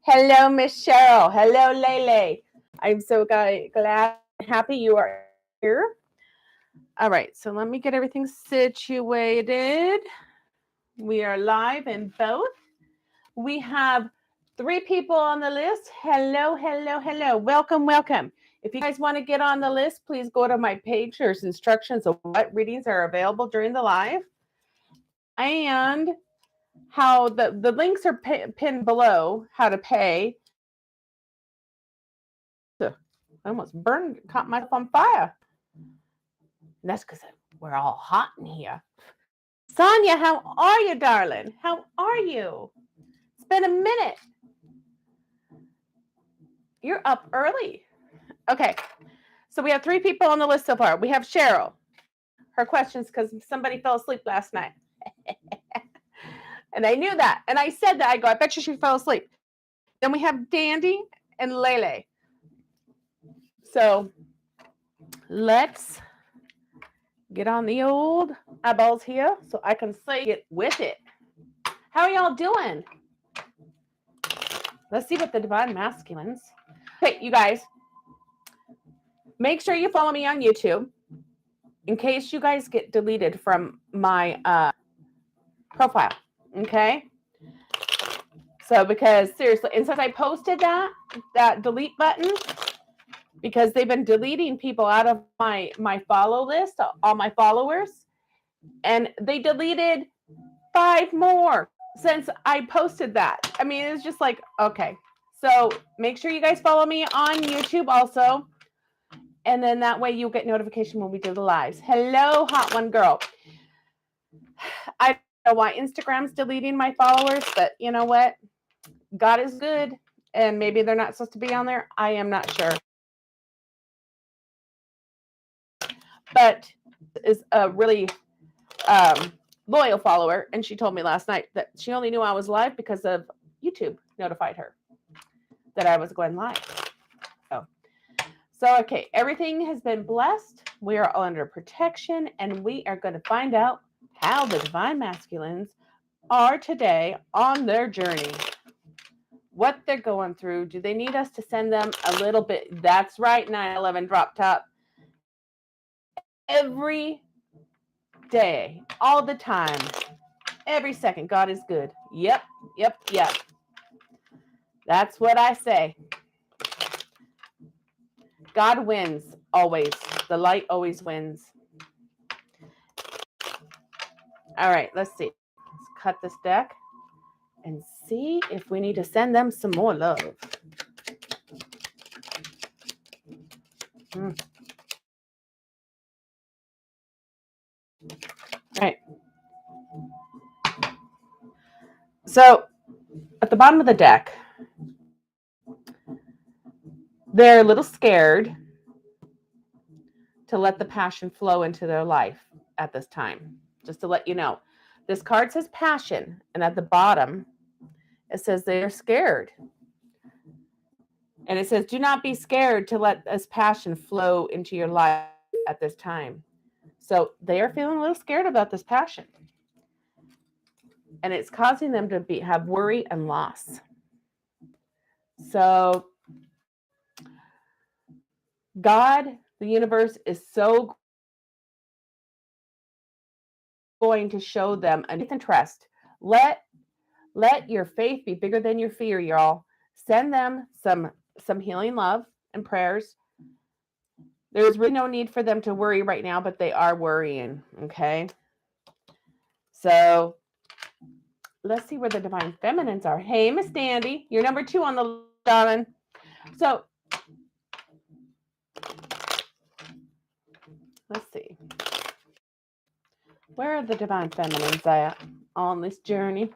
Hello, Miss Cheryl. Hello, Lele. I'm so glad and happy you are here. All right, so let me get everything situated. We are live in both. We have 3 people on the list. Hello, hello, hello. Welcome, welcome. If you guys want to get on the list, please go to my page. There's instructions of what readings are available during the live. And how the links are pinned below, how to pay. I almost caught myself on fire. And that's because we're all hot in here. Sonia, how are you, darling? How are you? It's been a minute. You're up early. Okay. So we have 3 people on the list so far. We have Cheryl. Her questions because somebody fell asleep last night. And I knew that. And I said that. I bet you she fell asleep. Then we have Dandy and Lele. So let's get on the old eyeballs here so I can say it with it. How are y'all doing? Let's see what the Divine Masculines. Okay, you guys, make sure you follow me on YouTube in case you guys get deleted from my profile, okay? So because seriously, and since I posted that delete button, because they've been deleting people out of my follow list, all my followers, and they deleted 5 more since I posted that. I mean, it's just like, okay. So make sure you guys follow me on YouTube also. And then that way you'll get notification when we do the lives. Hello, hot one girl. I don't know why Instagram's deleting my followers, but you know what? God is good. And maybe they're not supposed to be on there. I am not sure. But is a really loyal follower. And she told me last night that she only knew I was live because of YouTube notified her that I was going live. So, okay, everything has been blessed. We are all under protection, and we are going to find out how the Divine Masculines are today on their journey. What they're going through. Do they need us to send them a little bit? That's right, 9/11 drop top. Every day, all the time, every second, God is good. Yep. That's what I say. God wins always. The light always wins. All right, let's see. Let's cut this deck and see if we need to send them some more love. All right. So at the bottom of the deck, they're a little scared to let the passion flow into their life at this time. Just to let you know, this card says passion, and at the bottom, it says they're scared. And it says, do not be scared to let this passion flow into your life at this time. So they are feeling a little scared about this passion. And it's causing them to have worry and loss. So God, the universe, is so going to show them a faith and trust. Let your faith be bigger than your fear, y'all. Send them some healing love and prayers. There's really no need for them to worry right now, but they are worrying, okay? So let's see where the Divine Feminines are. Hey, Miss Dandy, you're number 2 on the list, darling. So let's see. Where are the Divine Feminines at on this journey?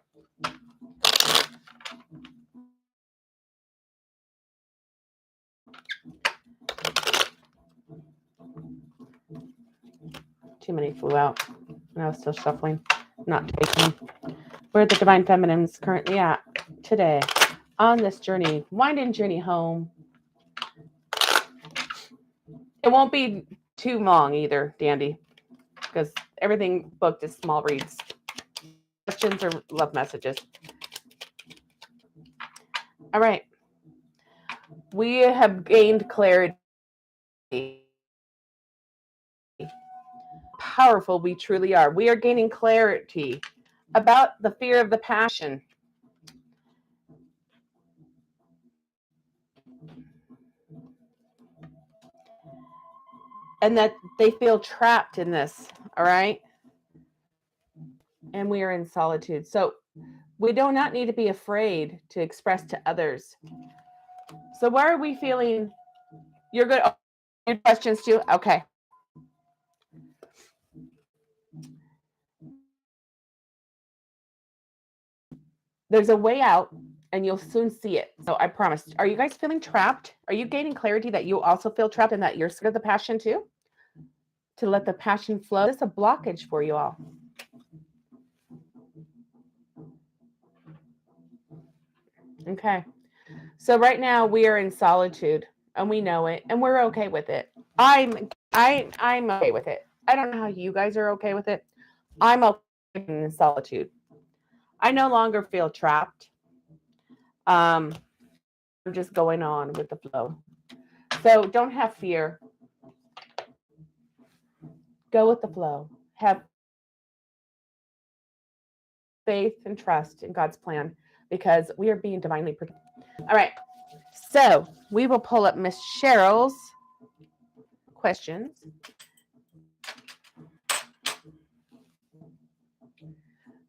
Too many flew out. And I was still shuffling, not taking. Where are the Divine Feminines currently at today on this journey, winding journey home? It won't be too long either, Dandy, because everything booked is small reads. Questions or love messages. All right. We have gained clarity. Powerful we truly are. We are gaining clarity about the fear of the passion. And that they feel trapped in this. All right. And we are in solitude. So we do not need to be afraid to express to others. So why are we feeling you're good? Oh, your questions too? Okay. There's a way out and you'll soon see it. So I promise. Are you guys feeling trapped? Are you gaining clarity that you also feel trapped and that you're scared of the passion too? To let the passion flow? This is a blockage for you all. Okay. So right now we are in solitude and we know it and we're okay with it. I'm okay with it. I don't know how you guys are okay with it. I'm okay in solitude. I no longer feel trapped. I'm just going on with the flow. So don't have fear. Go with the flow. Have faith and trust in God's plan because we are being divinely protected. All right. So we will pull up Miss Cheryl's questions.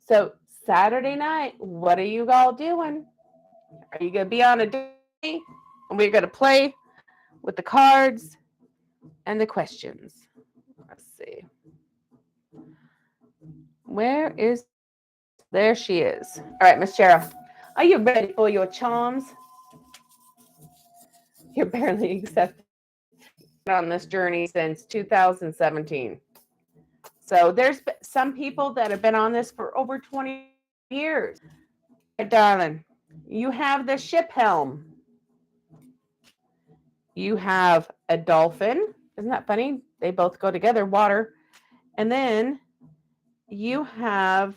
So Saturday night, what are you all doing? Are you going to be on a day? And we're going to play with the cards and the questions. Let's see. Where is... There she is. All right, Miss Cheryl. Are you ready for your charms? You're barely accepted on this journey since 2017. So there's some people that have been on this for over 20 years. Hey, darling, you have the ship helm. You have a dolphin. Isn't that funny? They both go together, water. And then you have,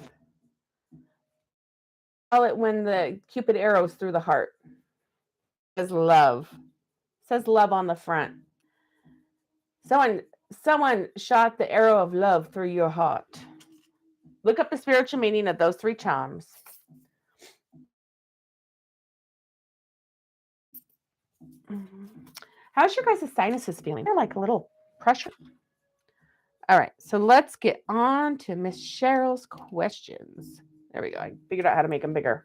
call it when the Cupid arrows through the heart. It says love. It says love on the front. Someone shot the arrow of love through your heart. Look up the spiritual meaning of those three charms. How's your guys' sinuses feeling? They're like a little pressure. All right, so let's get on to Miss Cheryl's questions. There we go. I figured out how to make them bigger.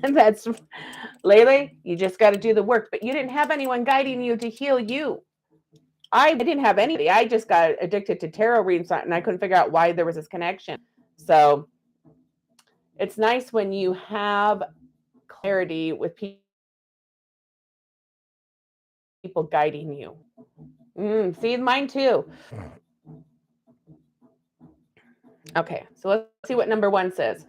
That's Layla, you just got to do the work, but you didn't have anyone guiding you to heal you. I didn't have anybody. I just got addicted to tarot readings and I couldn't figure out why there was this connection. So it's nice when you have clarity with people guiding you. See, mine too. Okay, so let's see what number 1 says.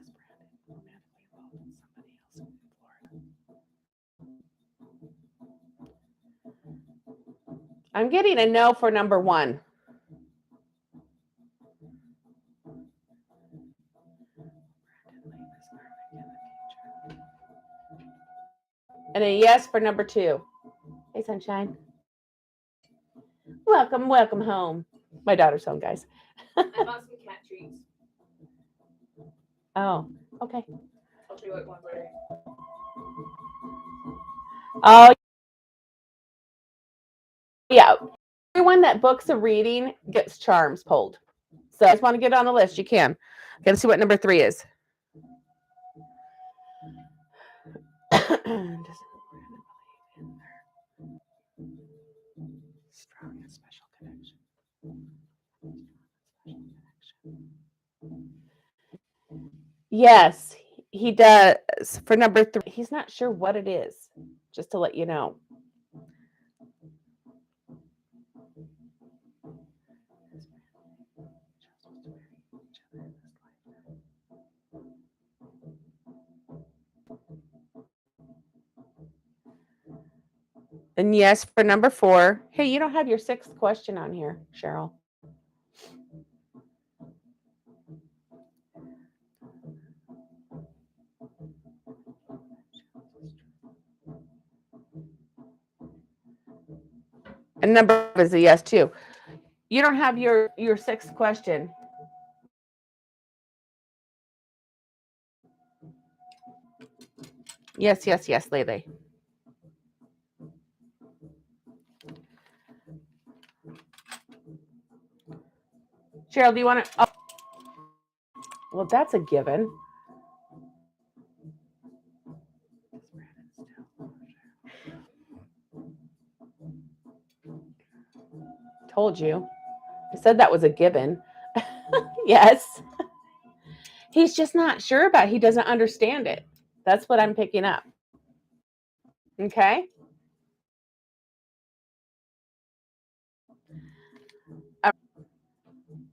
I'm getting a no for number 1. And a yes for number 2. Hey, sunshine. Welcome home. My daughter's home, guys. I bought some cat treats. Oh, okay. I'll show you what ones later. Oh, yeah. Everyone that books a reading gets charms pulled. So I just want to get on the list. You can. Got to see what number 3 is. Strong and special connection. Yes, he does. For number 3, he's not sure what it is, just to let you know. And yes, for number 4. Hey, you don't have your 6th question on here, Cheryl. And number 5 is a yes too. You don't have your 6th question. Yes, yes, yes, Lele. Cheryl, do you want to? Oh. Well, that's a given. Told you. I said that was a given. Yes. He's just not sure about it. He doesn't understand it. That's what I'm picking up. Okay.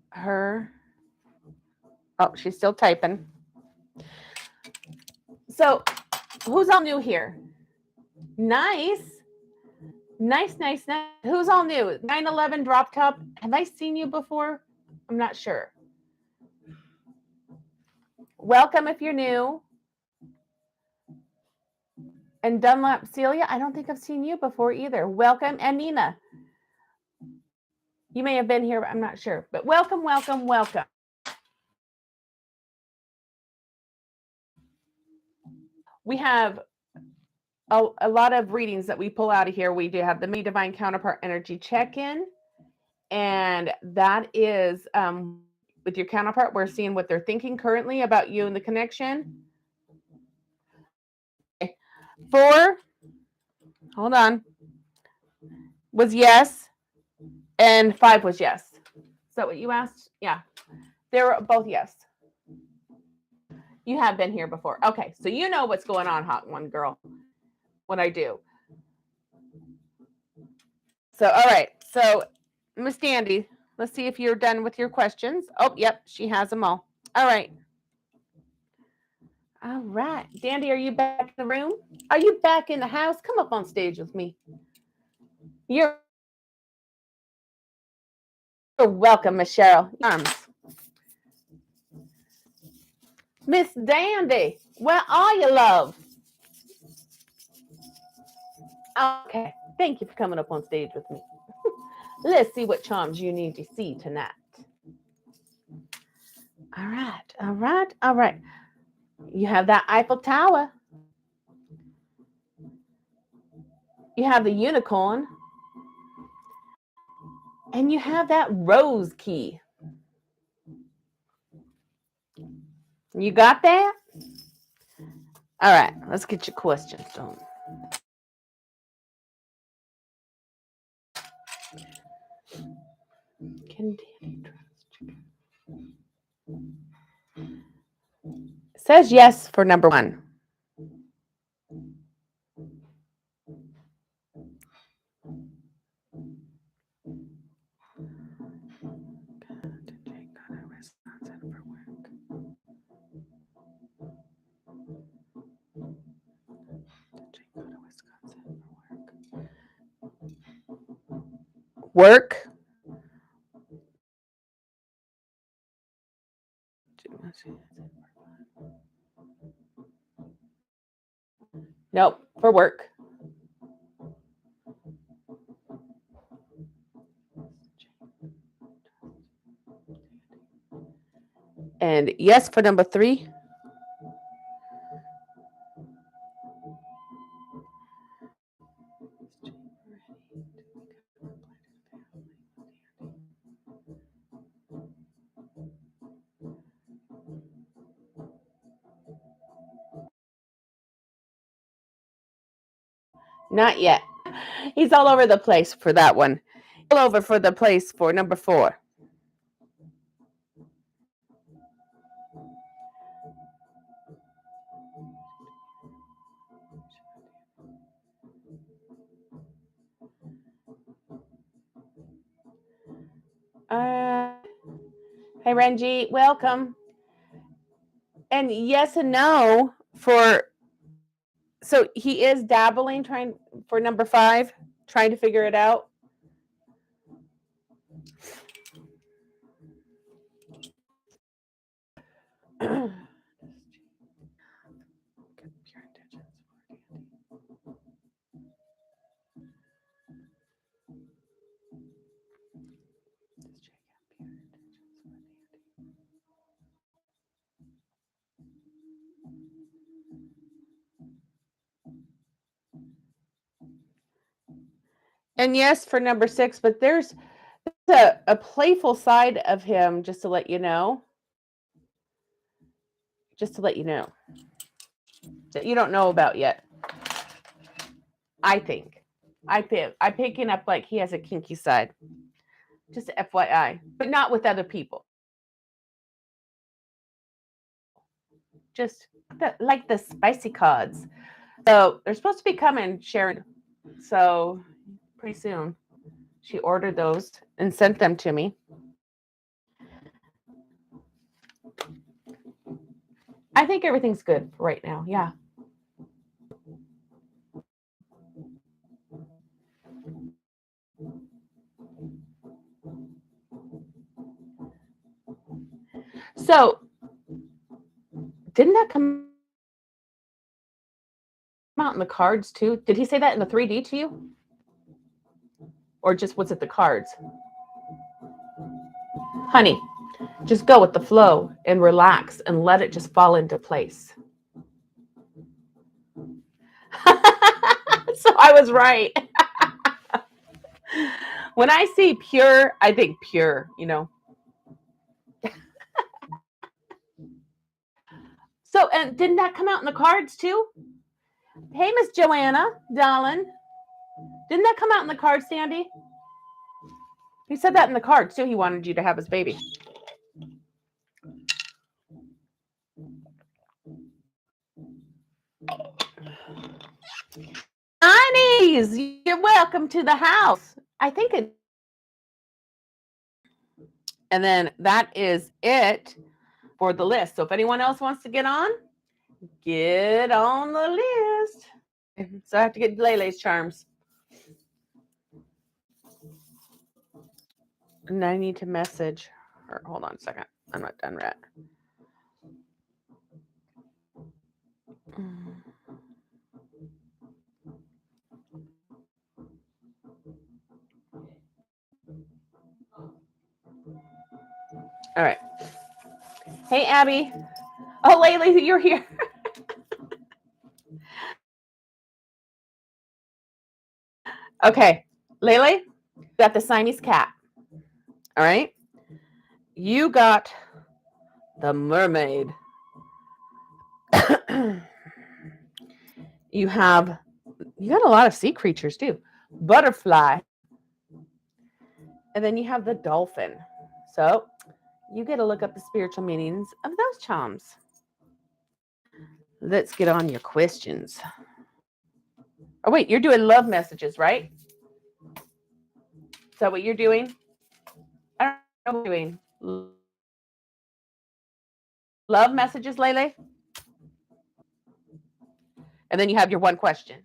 Her. Oh, she's still typing. So, who's all new here? Nice. Nice, nice, nice. Who's all new? 911 drop top. Have I seen you before? I'm not sure. Welcome if you're new. And Dunlap Celia, I don't think I've seen you before either. Welcome. And Nina. You may have been here, but I'm not sure. But welcome, welcome, welcome. We have a lot of readings that we pull out of here. We do have the Divine Counterpart Energy Check-In. And that is with your counterpart. We're seeing what they're thinking currently about you and the connection. 4, hold on, was yes. And 5 was yes. Is that what you asked? Yeah. They were both yes. You have been here before. Okay. So you know what's going on, hot one girl. What I do. So, all right. So, Miss Dandy, let's see if you're done with your questions. Oh, yep. She has them all. All right. All right. Dandy, are you back in the room? Are you back in the house? Come up on stage with me. You're welcome, Miss Cheryl. Arms. Miss Dandy, where are you, love? Okay. Thank you for coming up on stage with me. Let's see what charms you need to see tonight. All right. All right. All right. You have that Eiffel Tower. You have the unicorn. And you have that rose key. You got that? All right. Let's get your questions done. Can Danny trust you? It says yes for number 1. Work. Nope, for work. And yes for number 3. Not yet. He's all over the place for that one. All over for the place for number 4. Hey Renji, welcome. And yes and no for, so he is dabbling, trying for number 5, trying to figure it out. And yes, for number 6, but there's a playful side of him, just to let you know. Just to let you know. That you don't know about yet. I think. I'm picking up like he has a kinky side. Just FYI. But not with other people. Just like the spicy cards. So they're supposed to be coming, Sharon. So pretty soon. She ordered those and sent them to me. I think everything's good right now. Yeah. So didn't that come out in the cards too? Did he say that in the 3D to you? Or just was it the cards? Honey, just go with the flow and relax and let it just fall into place. So I was right. When I see pure, I think pure, you know. So, and didn't that come out in the cards too? Hey, Miss Joanna, darling. Didn't that come out in the cards, Sandy? He said that in the cards too. He wanted you to have his baby. Nice. You're welcome to the house. I think it. And then that is it for the list. So if anyone else wants to get on the list. So I have to get Lele's charms. And I need to message her. Hold on a second. I'm not done yet. All right. Hey, Abby. Oh, Lele, you're here. Okay. Lele, got the Siamese cat. All right. You got the mermaid. You got a lot of sea creatures too. Butterfly. And then you have the dolphin. So you get to look up the spiritual meanings of those charms. Let's get on your questions. Oh, wait, you're doing love messages, right? Is that what you're doing? I don't know what you're doing. Love messages, Lele? And then you have your one question.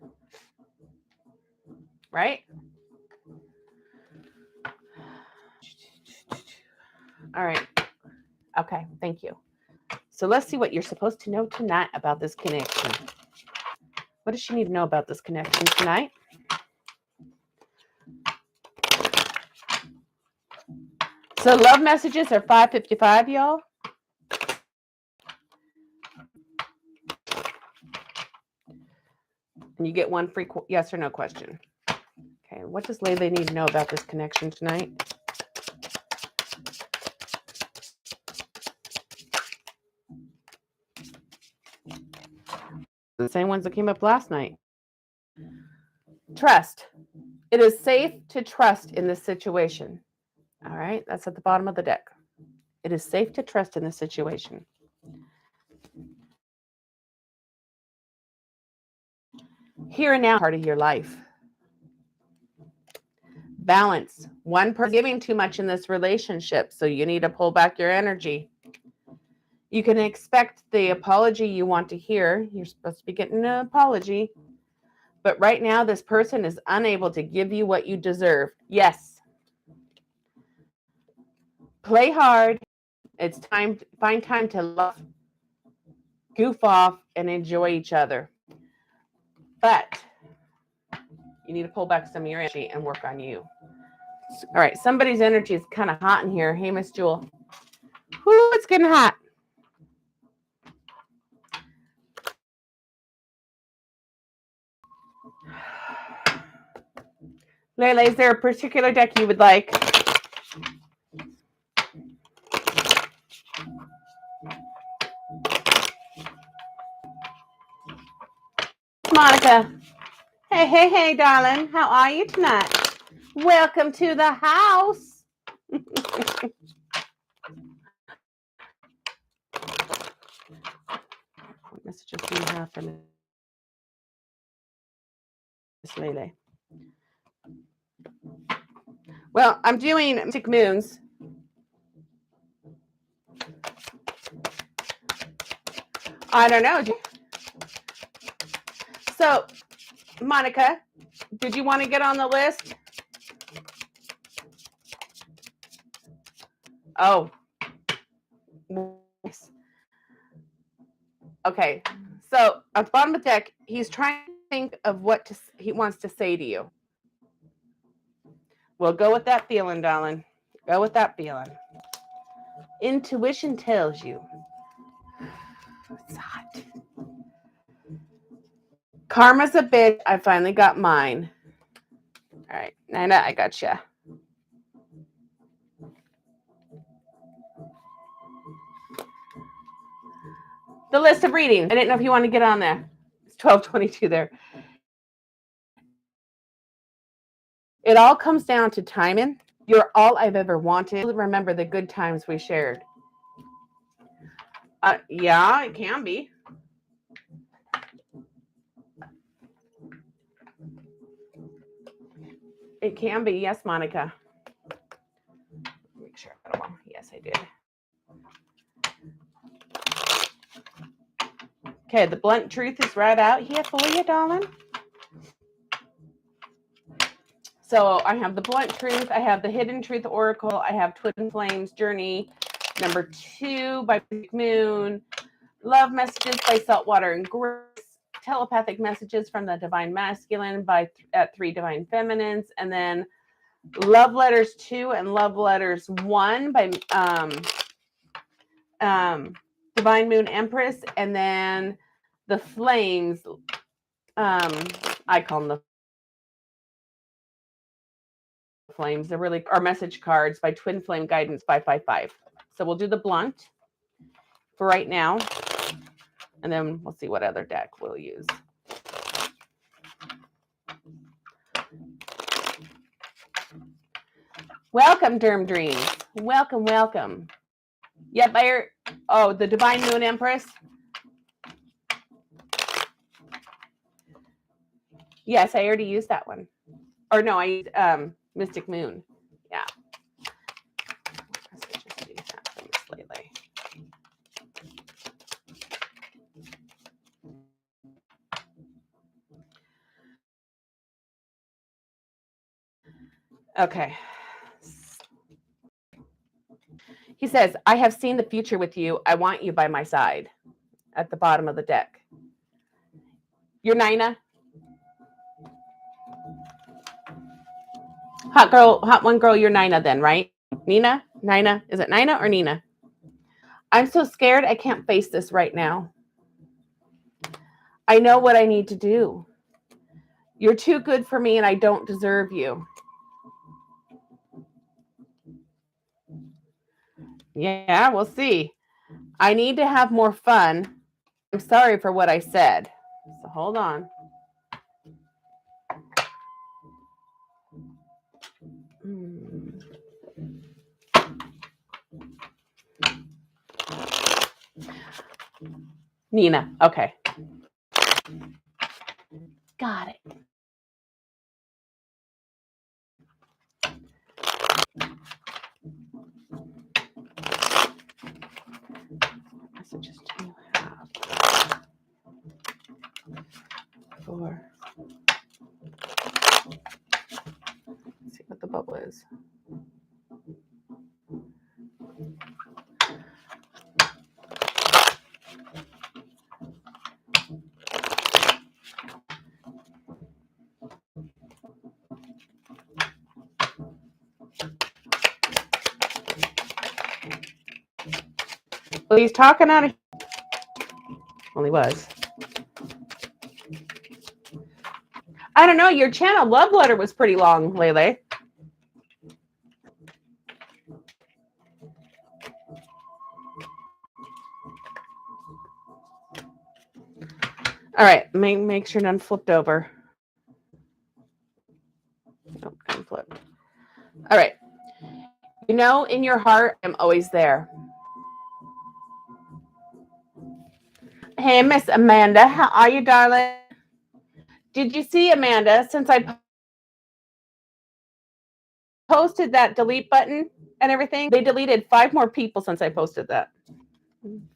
Right? All right. Okay, thank you. So let's see what you're supposed to know tonight about this connection. What does she need to know about this connection tonight? So love messages are $5.55, y'all. And you get one free yes or no question. Okay, what does Lele need to know about this connection tonight? The same ones that came up last night. Trust. It is safe to trust in this situation. All right, that's at the bottom of the deck. It is safe to trust in this situation. Here and now, part of your life. Balance. One person giving too much in this relationship, so you need to pull back your energy. You can expect the apology you want to hear. You're supposed to be getting an apology. But right now, this person is unable to give you what you deserve. Yes. Play hard. It's time. Find time to love, goof off, and enjoy each other. But you need to pull back some of your energy and work on you. All right. Somebody's energy is kind of hot in here. Hey, Miss Jewel. Whoo, it's getting hot. Leila, is there a particular deck you would like? Monica. Hey, hey, hey, darling. How are you tonight? Welcome to the house. What messages do you have for Miss Lele? Well, I'm doing Mystic Moons. I don't know. So, Monica, did you want to get on the list? Oh. Okay. So, at the bottom of the deck, he's trying to think of what he wants to say to you. Well, go with that feeling, darling. Go with that feeling. Intuition tells you. It's hot. Karma's a bitch. I finally got mine. All right, Nina, I got you. The list of readings. I didn't know if you want to get on there. It's 12:22 there. It all comes down to timing. You're all I've ever wanted. Remember the good times we shared. Yeah, it can be. It can be. Yes, Monica. Make sure I got them all. Yes, I did. Okay, the blunt truth is right out here for you, darling. So I have the blunt truth. I have the hidden truth oracle. I have Twin Flames Journey number 2 by Moon. Love messages by Saltwater and Grace. Telepathic messages from the Divine Masculine by at 3 Divine Feminines. And then Love Letters 2 and Love Letters 1 by Divine Moon Empress. And then the Flames, I call them the Flames. They're really our message cards by twinflameguidance 555. So we'll do the blunt for right now. And then we'll see what other deck we'll use. Welcome, Derm Dreams. Welcome, welcome. Yep, the Divine Moon Empress. Yes, I already used that one. Or no, I used Mystic Moon. Yeah. Okay. He says, I have seen the future with you. I want you by my side. At the bottom of the deck. You're Nina? Hot one girl, you're Nina then, right? Nina? Nina? Is it Nina or Nina? I'm so scared I can't face this right now. I know what I need to do. You're too good for me and I don't deserve you. Yeah, we'll see. I need to have more fun. I'm sorry for what I said. So hold on. Nina, okay. Got it. Messages do you have for? Let's see what the bubble is. Well, he's talking out of. Well, he was. I don't know. Your channel love letter was pretty long, Lele. All right. Make sure none flipped over. Nope, none flipped. All right. You know, in your heart, I'm always there. Hey, Miss Amanda. How are you, darling? Did you see, Amanda, since I posted that delete button and everything, they deleted 5 more people since I posted that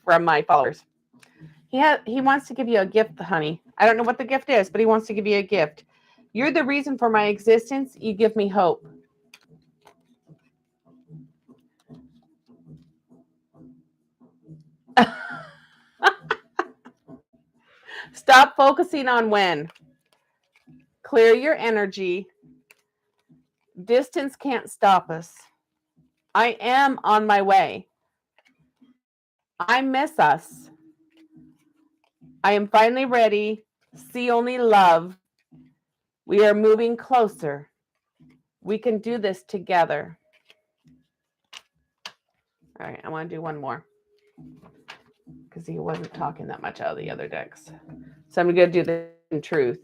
from my followers. He wants to give you a gift, honey. I don't know what the gift is, but he wants to give you a gift. You're the reason for my existence. You give me hope. Stop focusing on when. Clear your energy. Distance can't stop us. I am on my way. I miss us. I am finally ready. See only love. We are moving closer. We can do this together. All right, I want to do one more because he wasn't talking that much out of the other decks. So I'm going to do this in truth.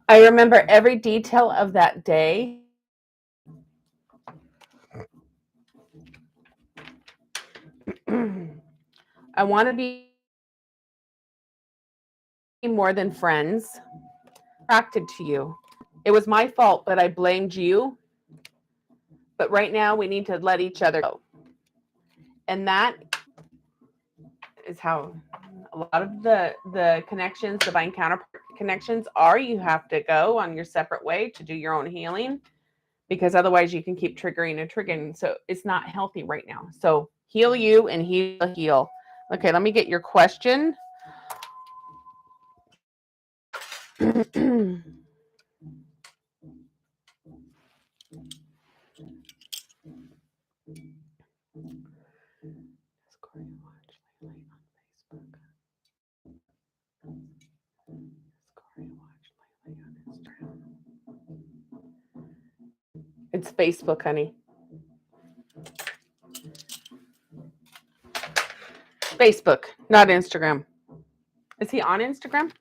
I remember every detail of that day. I want to be more than friends. Attracted to you. It was my fault, but I blamed you. But right now we need to let each other go. And that is how a lot of the connections, divine counterpart connections are. You have to go on your separate way to do your own healing, because otherwise you can keep triggering and triggering. So it's not healthy right now. So heal you and heal. Okay, let me get your question. It's Facebook, honey. Facebook, not Instagram. Is he on Instagram?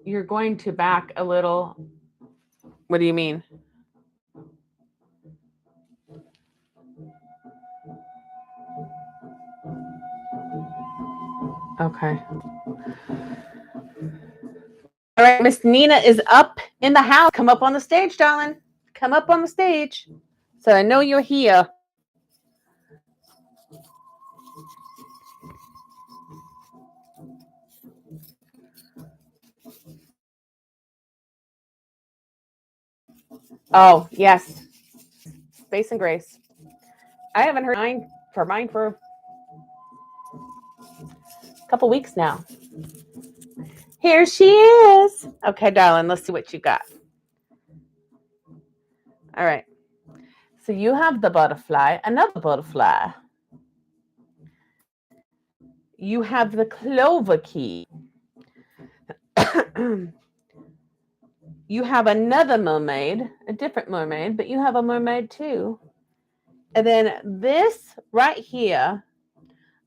You're going to back a little. What do you mean? Okay. All right, Miss Nina is up in the house. Come up on the stage, darling. Come up on the stage. So I know you're here. Oh, yes. Space and grace. I haven't heard mine for a couple weeks now. Here she is. Okay, darling, let's see what you got. All right. So you have the butterfly, another butterfly. You have the clover key. You have another mermaid, a different mermaid, but you have a mermaid too. And then this right here,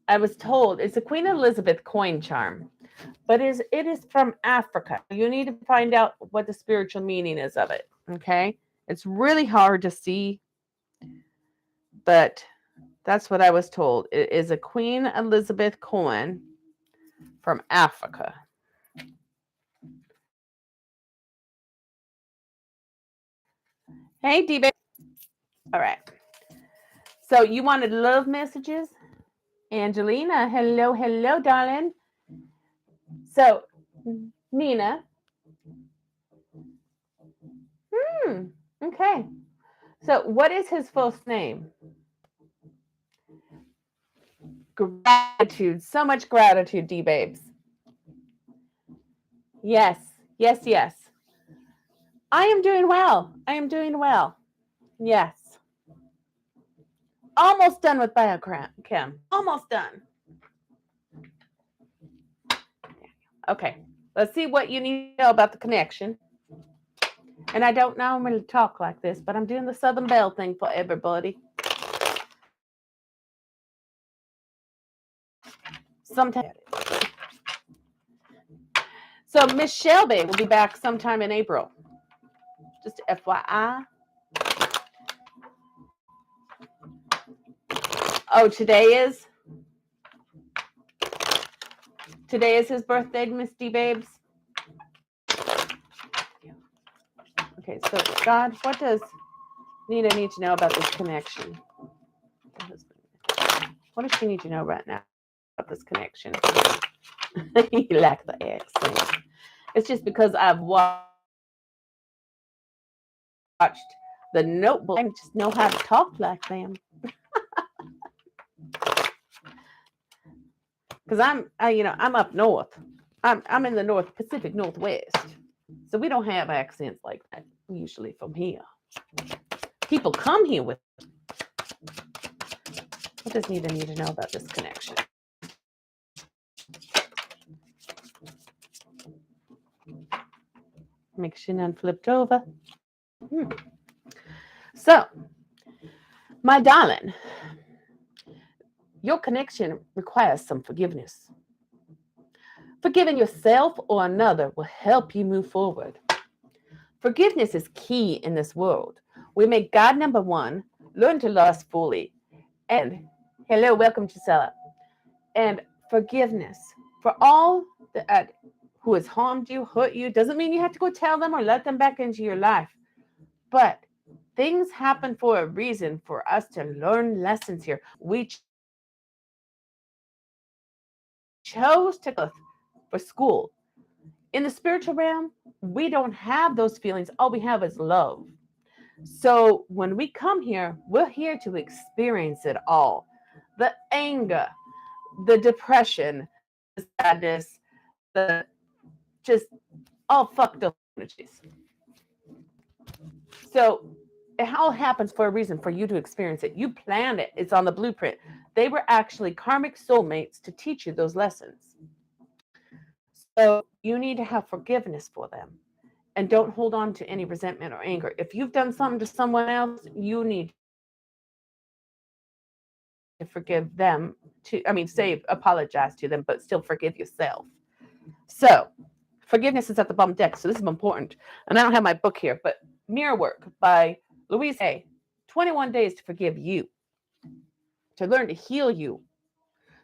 I was told it's a Queen Elizabeth coin charm, but it is from Africa. You need to find out what the spiritual meaning is of it. Okay. It's really hard to see, but that's what I was told. It is a Queen Elizabeth coin from Africa. Hey, D-Babe. All right. So you wanted love messages? Angelina, hello, darling. So, Nina. Okay. So what is his first name? Gratitude. So much gratitude, D-Babes. Yes. I am doing well. Yes. Almost done with biochem. Almost done. Okay. Let's see what you need to know about the connection. And I don't normally talk like this, but I'm doing the Southern Belle thing for everybody. Sometimes. So Miss Shelby will be back sometime in April. Just FYI. Oh, today is his birthday, Miss D Babes. Okay, so God, what does Nina need to know about this connection? What does she need to know right now about this connection? You lack the accent. It's just because I've watched the Notebook. I just know how to talk like them. Because I'm up north. I'm in the North Pacific Northwest. So we don't have accents like that usually from here. People come here with. What does Nina need to know about this connection? Make sure none flipped over. So, my darling, your connection requires some forgiveness. Forgiving yourself or another will help you move forward. Forgiveness is key in this world. We make God number one, learn to love us fully. And hello, welcome, Gisela. And forgiveness for all that who has harmed you, hurt you, doesn't mean you have to go tell them or let them back into your life. But things happen for a reason for us to learn lessons here. We chose to go for school. In the spiritual realm, we don't have those feelings. All we have is love. So when we come here, we're here to experience it all. The anger, the depression, the sadness, the just all fucked up energies. So it all happens for a reason, for you to experience it. You planned it. It's on the blueprint. They were actually karmic soulmates to teach you those lessons. So you need to have forgiveness for them. And don't hold on to any resentment or anger. If you've done something to someone else, you need to forgive them. Apologize to them, but still forgive yourself. So forgiveness is at the bottom deck. So this is important. And I don't have my book here, but Mirror Work by Louise Hay. 21 days to forgive you, to learn to heal you.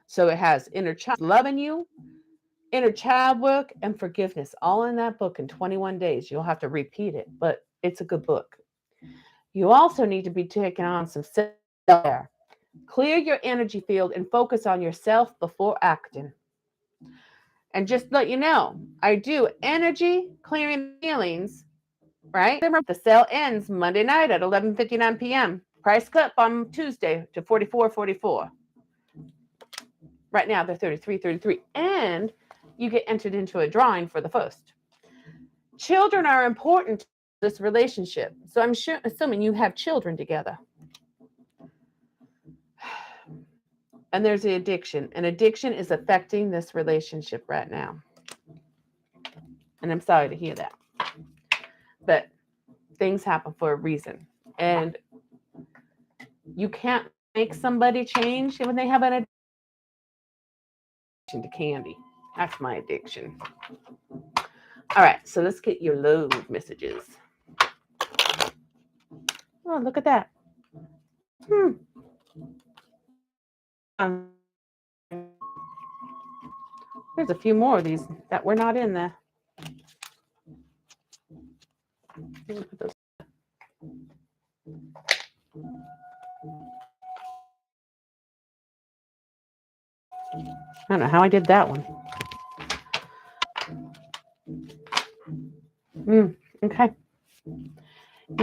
So it has inner child loving you, inner child work, and forgiveness, all in that book in 21 days. You'll have to repeat it, but it's a good book. You also need to be taking on some self-care. Clear your energy field and focus on yourself before acting. And just let you know, I do energy clearing healings, right? The sale ends Monday night at 11:59 p.m. Price cut on Tuesday to $44.44. Right now they're $33.33, and you get entered into a drawing for the first. Children are important to this relationship, so I'm assuming you have children together. And there's the addiction. And addiction is affecting this relationship right now. And I'm sorry to hear that. But things happen for a reason. And you can't make somebody change when they have an addiction to candy. That's my addiction. All right, so let's get your love messages. Oh, look at that. There's a few more of these that were not in there. don't know how I did that one. Okay.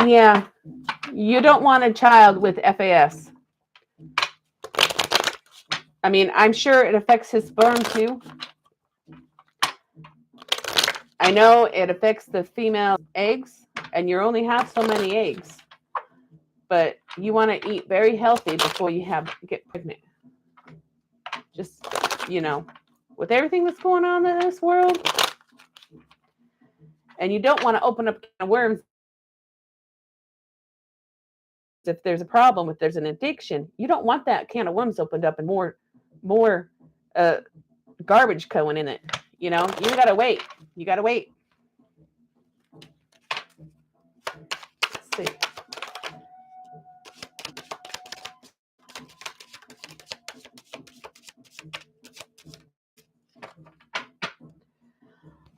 Yeah. You don't want a child with FAS. I mean, I'm sure it affects his sperm too. I know it affects the female eggs, and you only have so many eggs. But you want to eat very healthy before you get pregnant. Just, with everything that's going on in this world, and you don't want to open up a can of worms. If there's a problem, if there's an addiction, you don't want that can of worms opened up and more garbage going in it. You gotta wait. You gotta wait. Let's see.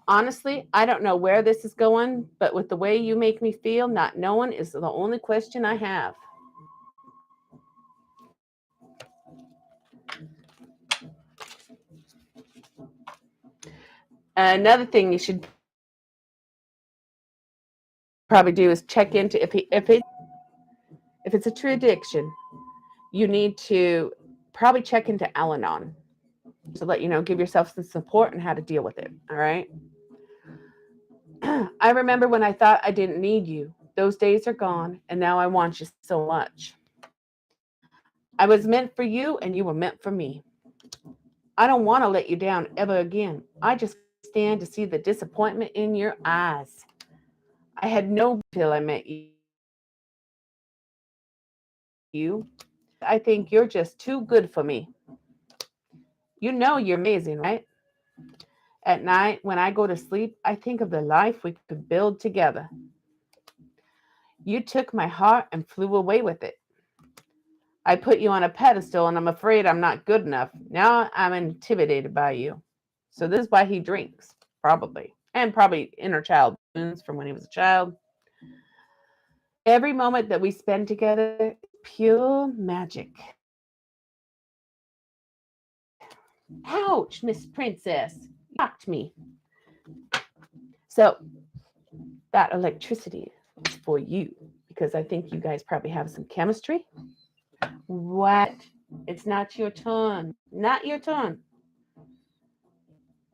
Honestly, I don't know where this is going, but with the way you make me feel, not knowing is the only question I have. Another thing you should probably do is check into if it's a true addiction, you need to probably check into Al-Anon to let you know, give yourself some support and how to deal with it. All right. I remember when I thought I didn't need you. Those days are gone, and now I want you so much. I was meant for you, and you were meant for me. I don't want to let you down ever again. I just stand to see the disappointment in your eyes. I had no till I met you. I think you're just too good for me. You know you're amazing, right? At night, when I go to sleep, I think of the life we could build together. You took my heart and flew away with it. I put you on a pedestal, and I'm afraid I'm not good enough. Now I'm intimidated by you. So this is why he drinks, probably. And probably inner child wounds from when he was a child. Every moment that we spend together is pure magic. Ouch, Miss Princess. You knocked me. So that electricity is for you, because I think you guys probably have some chemistry. What? It's not your turn. Not your turn.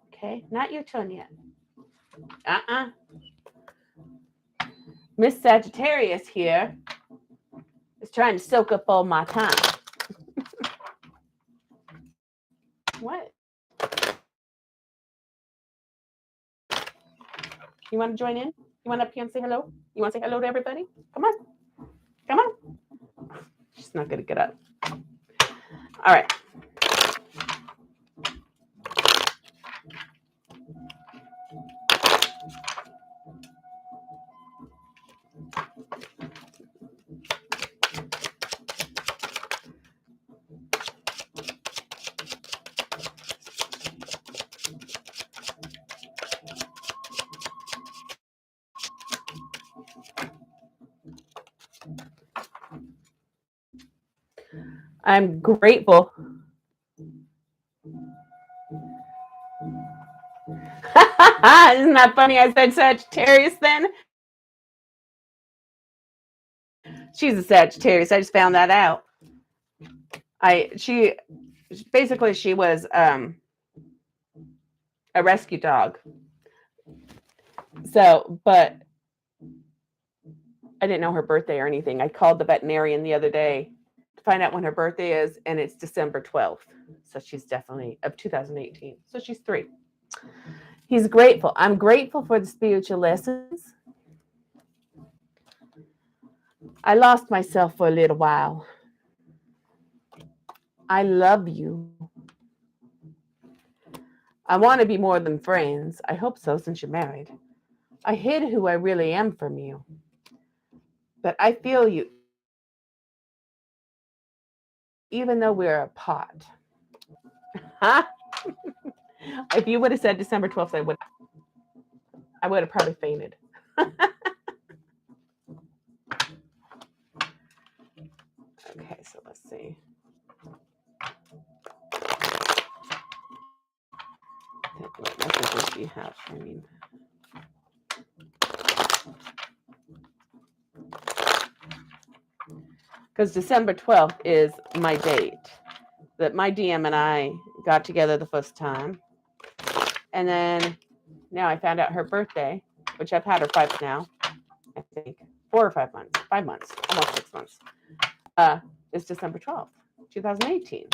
Okay? Not your turn yet. Miss Sagittarius here is trying to soak up all my time. What? You want to join in? You want to up here and say hello? You want to say hello to everybody? Come on. Come on. She's not going to get up. All right. I'm grateful. Isn't that funny? I said Sagittarius then. She's a Sagittarius. I just found that out. She was a rescue dog. So, but I didn't know her birthday or anything. I called the veterinarian the other day to find out when her birthday is, and it's December 12th. So she's definitely of 2018. So she's 3. He's grateful. I'm grateful for the spiritual lessons. I lost myself for a little while. I love you. I want to be more than friends. I hope so, since you're married. I hid who I really am from you. But I feel you, even though we're apart. Huh? If you would have said December 12th, I would have probably fainted. Okay, so let's see. what messages do you have? I mean, because December 12th is my date that my DM and I got together the first time. And then now I found out her birthday, which I've had her 5 now, I think 4 or 5 months, 5 months, almost 6 months, is December 12th, 2018.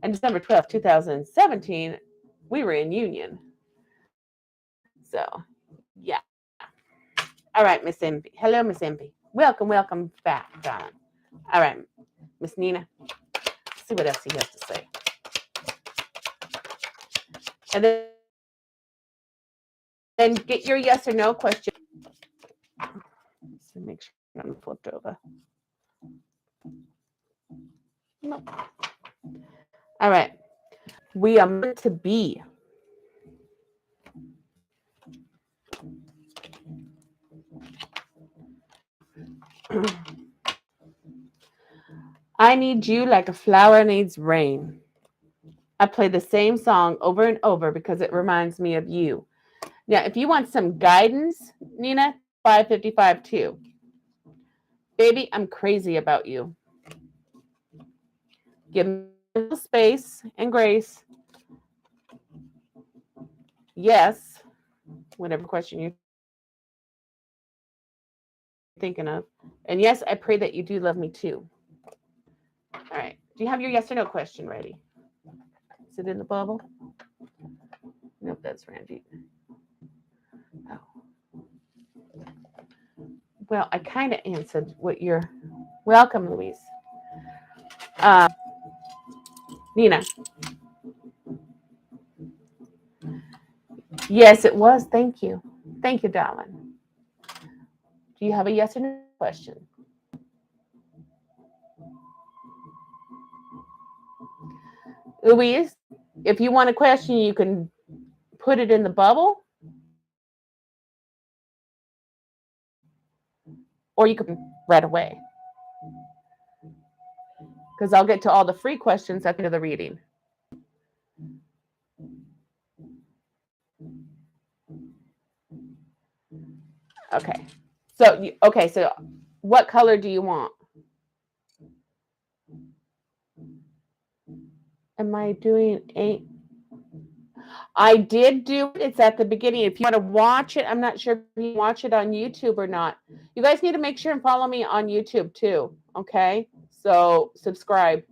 And December 12th, 2017, we were in union. So, yeah. All right, Miss Impy. Hello, Miss Impy. Welcome back, darling. All right, Miss Nina. Let's see what else he has to say. And then get your yes or no question. Let's make sure I'm flipped over. Nope. All right. We are meant to be. I need you like a flower needs rain. I play the same song over and over because it reminds me of you. Now, if you want some guidance, Nina, 555 too. Baby, I'm crazy about you. Give me a little space and grace. Yes, whatever question you're thinking of. And yes, I pray that you do love me too. All right. Do you have your yes or no question ready? Is it in the bubble? Nope, that's Randy. Oh. Well, I kind of answered what you're... Welcome, Louise. Nina. Yes, it was. Thank you. Thank you, darling. Do you have a yes or no question? Louise, if you want a question, you can put it in the bubble, or you can right away. Because I'll get to all the free questions at the end of the reading. Okay. So what color do you want? Am I doing 8? I did do it. It's at the beginning. If you want to watch it, I'm not sure if you watch it on YouTube or not. You guys need to make sure and follow me on YouTube too. Okay. So subscribe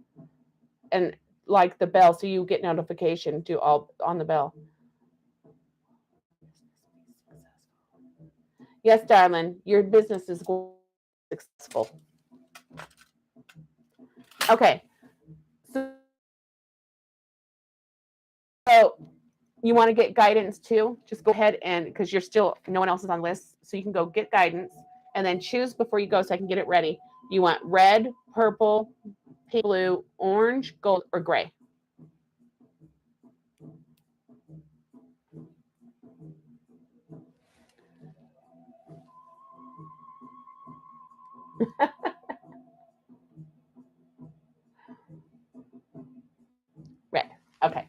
and like the bell so you get notification to all on the bell. Yes, darling, your business is successful. Okay. So you want to get guidance too? Just go ahead and, because you're still, no one else is on the list, so you can go get guidance and then choose before you go so I can get it ready. You want red, purple, pink, blue, orange, gold, or gray? Red. Okay.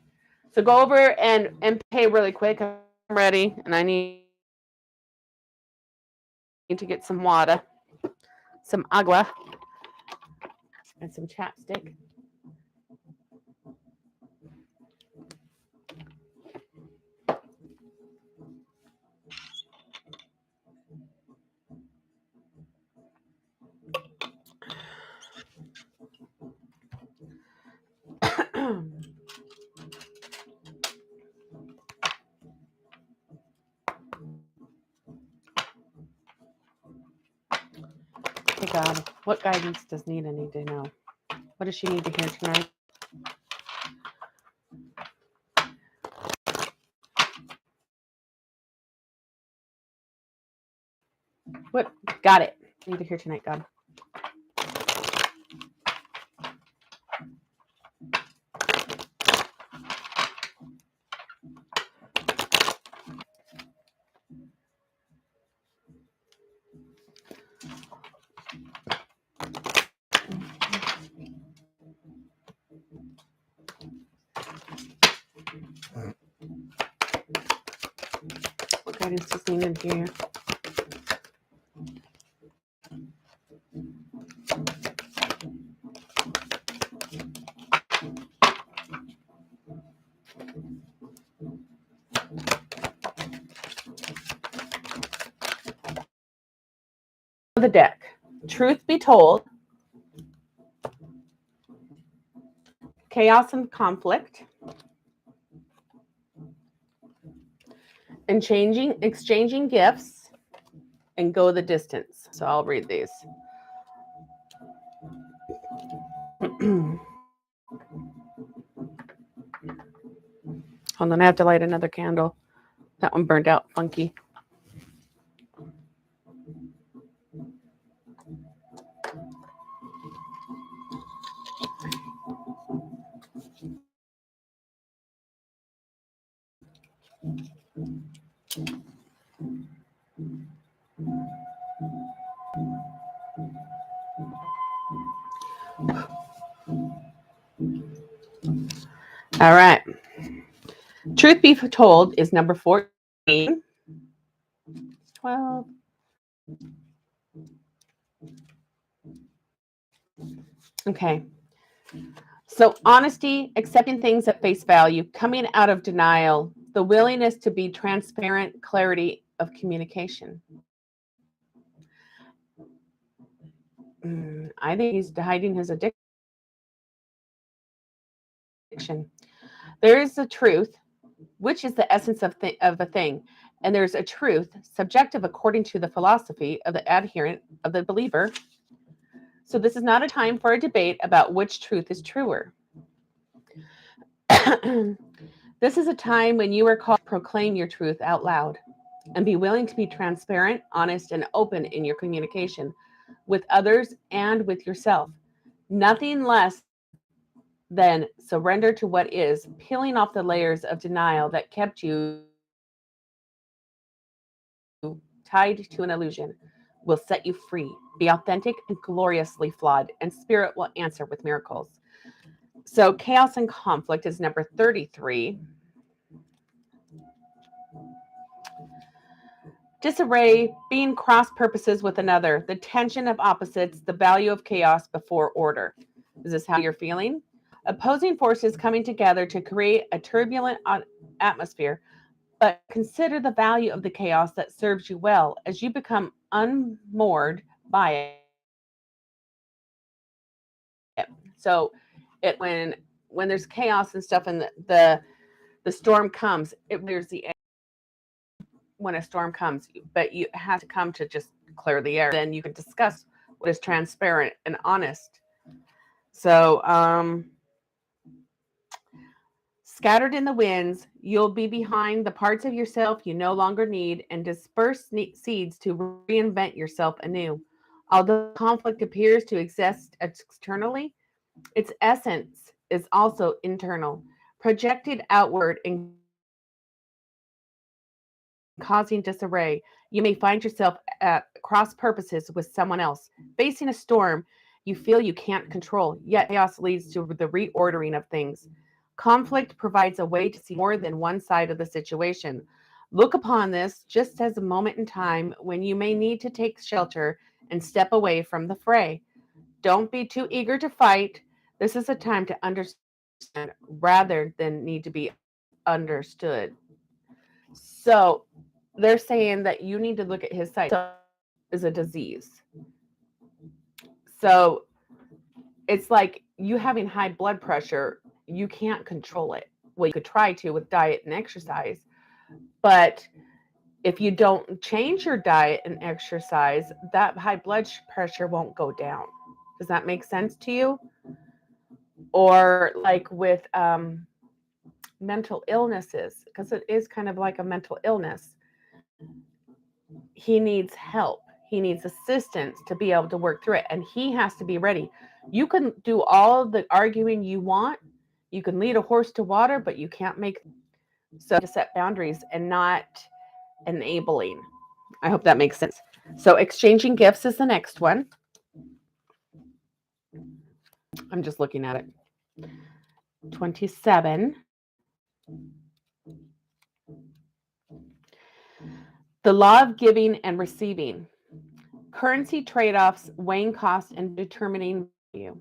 So go over and pay really quick. I'm ready, and I need to get some water, some agua, and some chapstick. Oh God, what guidance does Nina need to know? What does she need to hear tonight? What? Got it. Need to hear tonight, God. guidance is needed here. The deck. Truth be told, chaos and conflict, and exchanging gifts, and go the distance. So I'll read these. Hold on, I have to light another candle. That one burned out funky. All right. Truth be told is number 14. 12. Okay. So honesty, accepting things at face value, coming out of denial, the willingness to be transparent, clarity of communication. I think he's hiding his addiction. There is a truth, which is the essence of a thing. And there's a truth, subjective according to the philosophy of the adherent, of the believer. So this is not a time for a debate about which truth is truer. This is a time when you are called to proclaim your truth out loud and be willing to be transparent, honest, and open in your communication with others and with yourself. Nothing less than surrender to what is, peeling off the layers of denial that kept you tied to an illusion will set you free. Be authentic and gloriously flawed, and spirit will answer with miracles. So chaos and conflict is number 33. Disarray, being cross purposes with another, the tension of opposites, the value of chaos before order. Is this how you're feeling? Opposing forces coming together to create a turbulent atmosphere, but consider the value of the chaos that serves you well as you become unmoored by it. So when there's chaos and stuff and the storm comes, there's the air when a storm comes, but you have to come to just clear the air. Then you can discuss what is transparent and honest. So scattered in the winds, you'll be behind the parts of yourself you no longer need and disperse seeds to reinvent yourself anew. Although conflict appears to exist externally, its essence is also internal, projected outward and causing disarray. You may find yourself at cross purposes with someone else, facing a storm you feel you can't control, yet chaos leads to the reordering of things. Conflict provides a way to see more than one side of the situation. Look upon this just as a moment in time when you may need to take shelter and step away from the fray. Don't be too eager to fight. This is a time to understand rather than need to be understood. So they're saying that you need to look at his side. So is a disease. So it's like you having high blood pressure, you can't control it. Well, you could try to with diet and exercise, but if you don't change your diet and exercise, that high blood pressure won't go down. Does that make sense to you? Or like with mental illnesses, because it is kind of like a mental illness. He needs help. He needs assistance to be able to work through it, and he has to be ready. You can do all the arguing you want. You can lead a horse to water, but you can't make so to set boundaries and not enabling. I hope that makes sense. So exchanging gifts is the next one. I'm just looking at it. 27. The law of giving and receiving. Currency trade-offs, weighing costs, and determining value.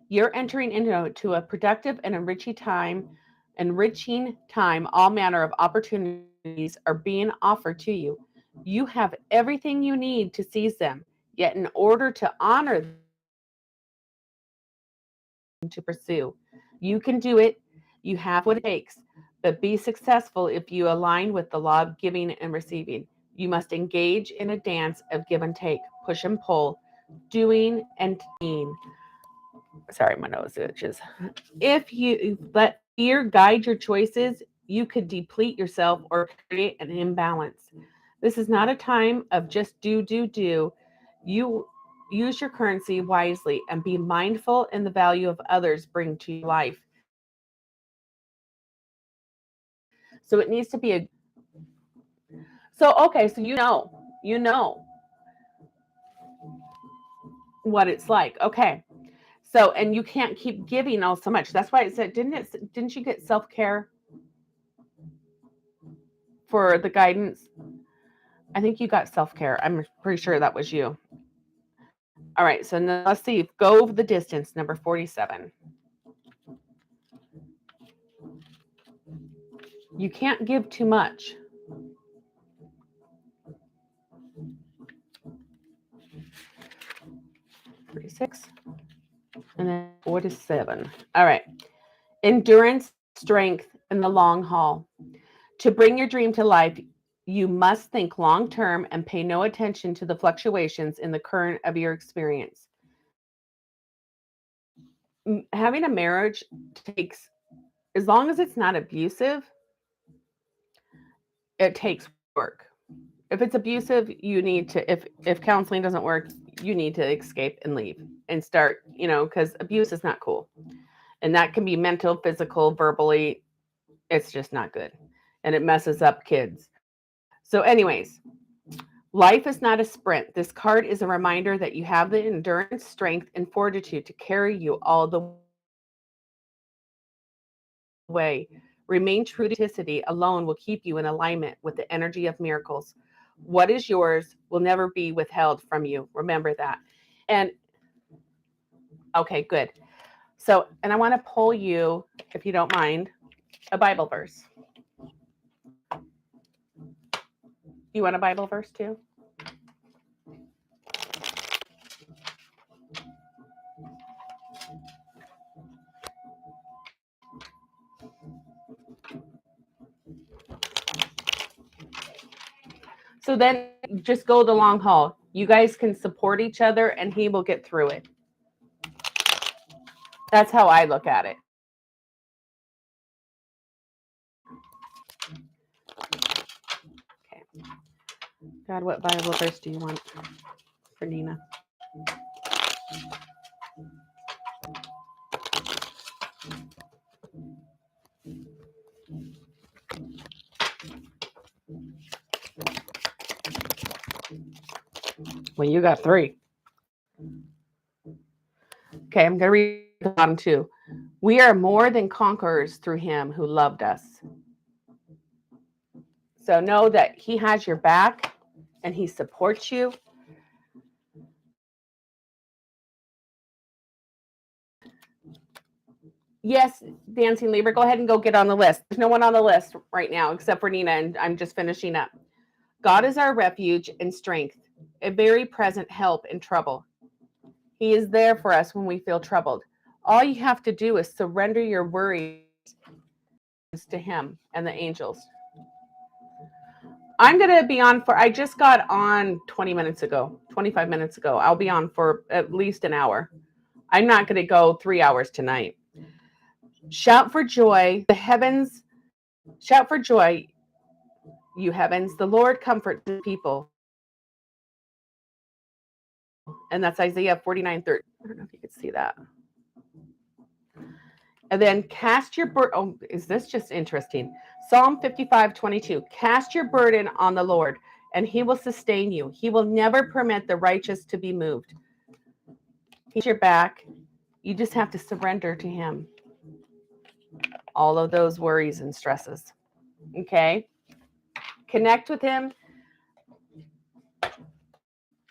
You're entering into a productive and enriching time. All manner of opportunities are being offered to you. You have everything you need to seize them. Yet in order to honor them, to pursue, you can do it. You have what it takes. But be successful if you align with the law of giving and receiving. You must engage in a dance of give and take, push and pull, doing and being. Sorry, my nose itches. If you let fear guide your choices, you could deplete yourself or create an imbalance. This is not a time of just do. You use your currency wisely and be mindful in the value of others bring to your life. So it needs to be a. So, okay, so you know what it's like. Okay. So, and you can't keep giving all so much. That's why it said, didn't you get self-care for the guidance? I think you got self-care. I'm pretty sure that was you. All right. So now let's see. Go the distance, number 47. You can't give too much. $46. And then 47. All right. Endurance, strength, and the long haul. To bring your dream to life, you must think long-term and pay no attention to the fluctuations in the current of your experience. Having a marriage takes, as long as it's not abusive, it takes work. If it's abusive, you need to, if counseling doesn't work, you need to escape and leave and start, because abuse is not cool. And that can be mental, physical, verbally. It's just not good. And it messes up kids. So anyways, life is not a sprint. This card is a reminder that you have the endurance, strength, and fortitude to carry you all the way. Remain true to authenticity alone will keep you in alignment with the energy of miracles. What is yours will never be withheld from you. Remember that. And okay, good. So, and I want to pull you, if you don't mind, a Bible verse. You want a Bible verse too? So then just go the long haul. You guys can support each other and he will get through it. That's how I look at it. Okay. God, what Bible verse do you want for Nina? Well, you got 3. Okay, I'm going to read the bottom 2. We are more than conquerors through him who loved us. So know that he has your back and he supports you. Yes, Dancing Libra, go ahead and go get on the list. There's no one on the list right now except for Nina, and I'm just finishing up. God is our refuge and strength, a very present help in trouble. He is there for us when we feel troubled. All you have to do is surrender your worries to him and the angels. I'm going to be on for, I just got on 25 minutes ago. I'll be on for at least an hour. I'm not going to go 3 hours tonight. Shout for joy, the heavens. Shout for joy, you heavens. The Lord comforts the people. And that's Isaiah 49:13. I don't know if you can see that. And then cast your burden. Oh, is this just interesting? Psalm 55:22. Cast your burden on the Lord, and he will sustain you. He will never permit the righteous to be moved. He's your back. You just have to surrender to him all of those worries and stresses. Okay? Connect with him.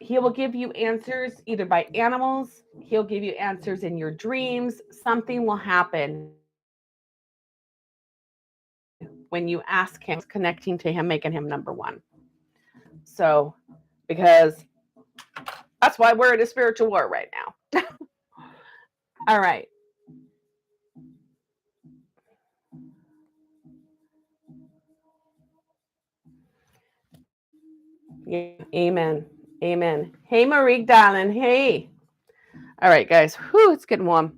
He will give you answers either by animals, he'll give you answers in your dreams. Something will happen when you ask him, connecting to him, making him number one. So, because that's why we're in a spiritual war right now. All right. Yeah, amen. Amen. Hey, Marie, darling. Hey. All right, guys. Whew, it's getting warm.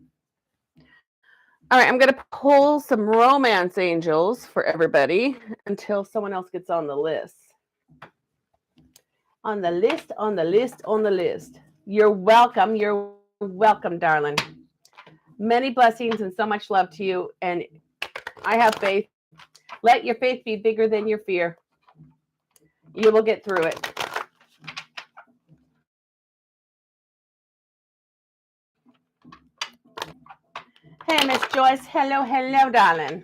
All right, I'm going to pull some romance angels for everybody until someone else gets on the list. On the list, on the list, on the list. You're welcome. You're welcome, darling. Many blessings and so much love to you. And I have faith. Let your faith be bigger than your fear. You will get through it. Hey, Miss Joyce. Hello, hello, darling.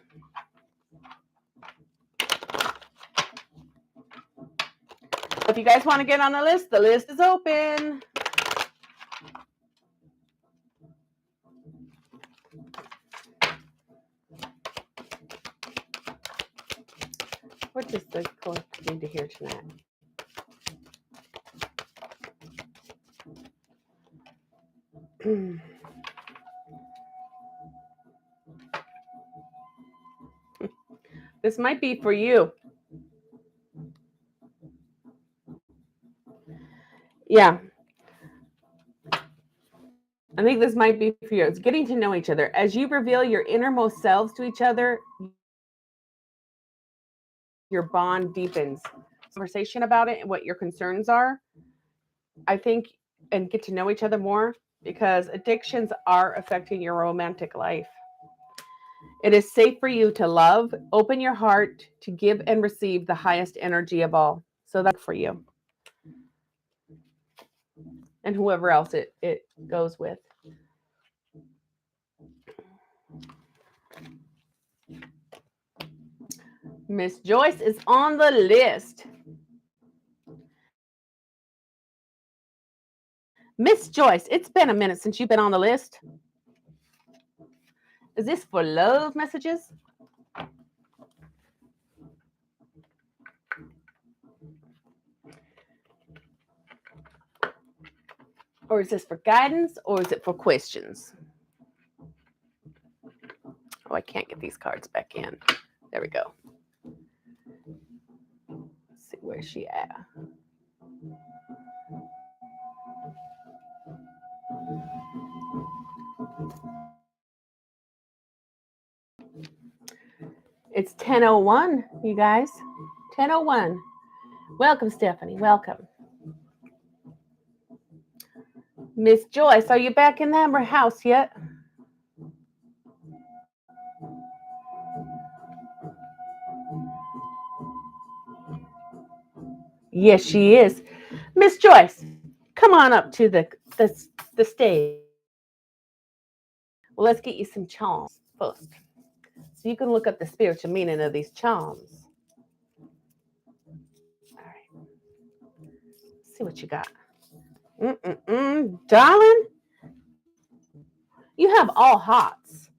If you guys want to get on the list is open. What does the collective need to hear tonight? This might be for you. Yeah. I think this might be for you. It's getting to know each other. As you reveal your innermost selves to each other, your bond deepens. Conversation about it and what your concerns are, I think, and get to know each other more, because addictions are affecting your romantic life. It is safe for you to love, open your heart to give and receive the highest energy of all. So that's for you. And whoever else it goes with. Miss Joyce is on the list. Miss Joyce, it's been a minute since you've been on the list. Is this for love messages? Or is this for guidance, or is it for questions? Oh, I can't get these cards back in. There we go. Let's see, where's she at? It's 10:01, you guys. 10:01. Welcome, Stephanie. Welcome. Miss Joyce, are you back in the house yet? Yes, she is. Miss Joyce, come on up to the stage. Well, let's get you some charms first, so you can look up the spiritual meaning of these charms. All right. Let's see what you got. Darling, you have all hearts.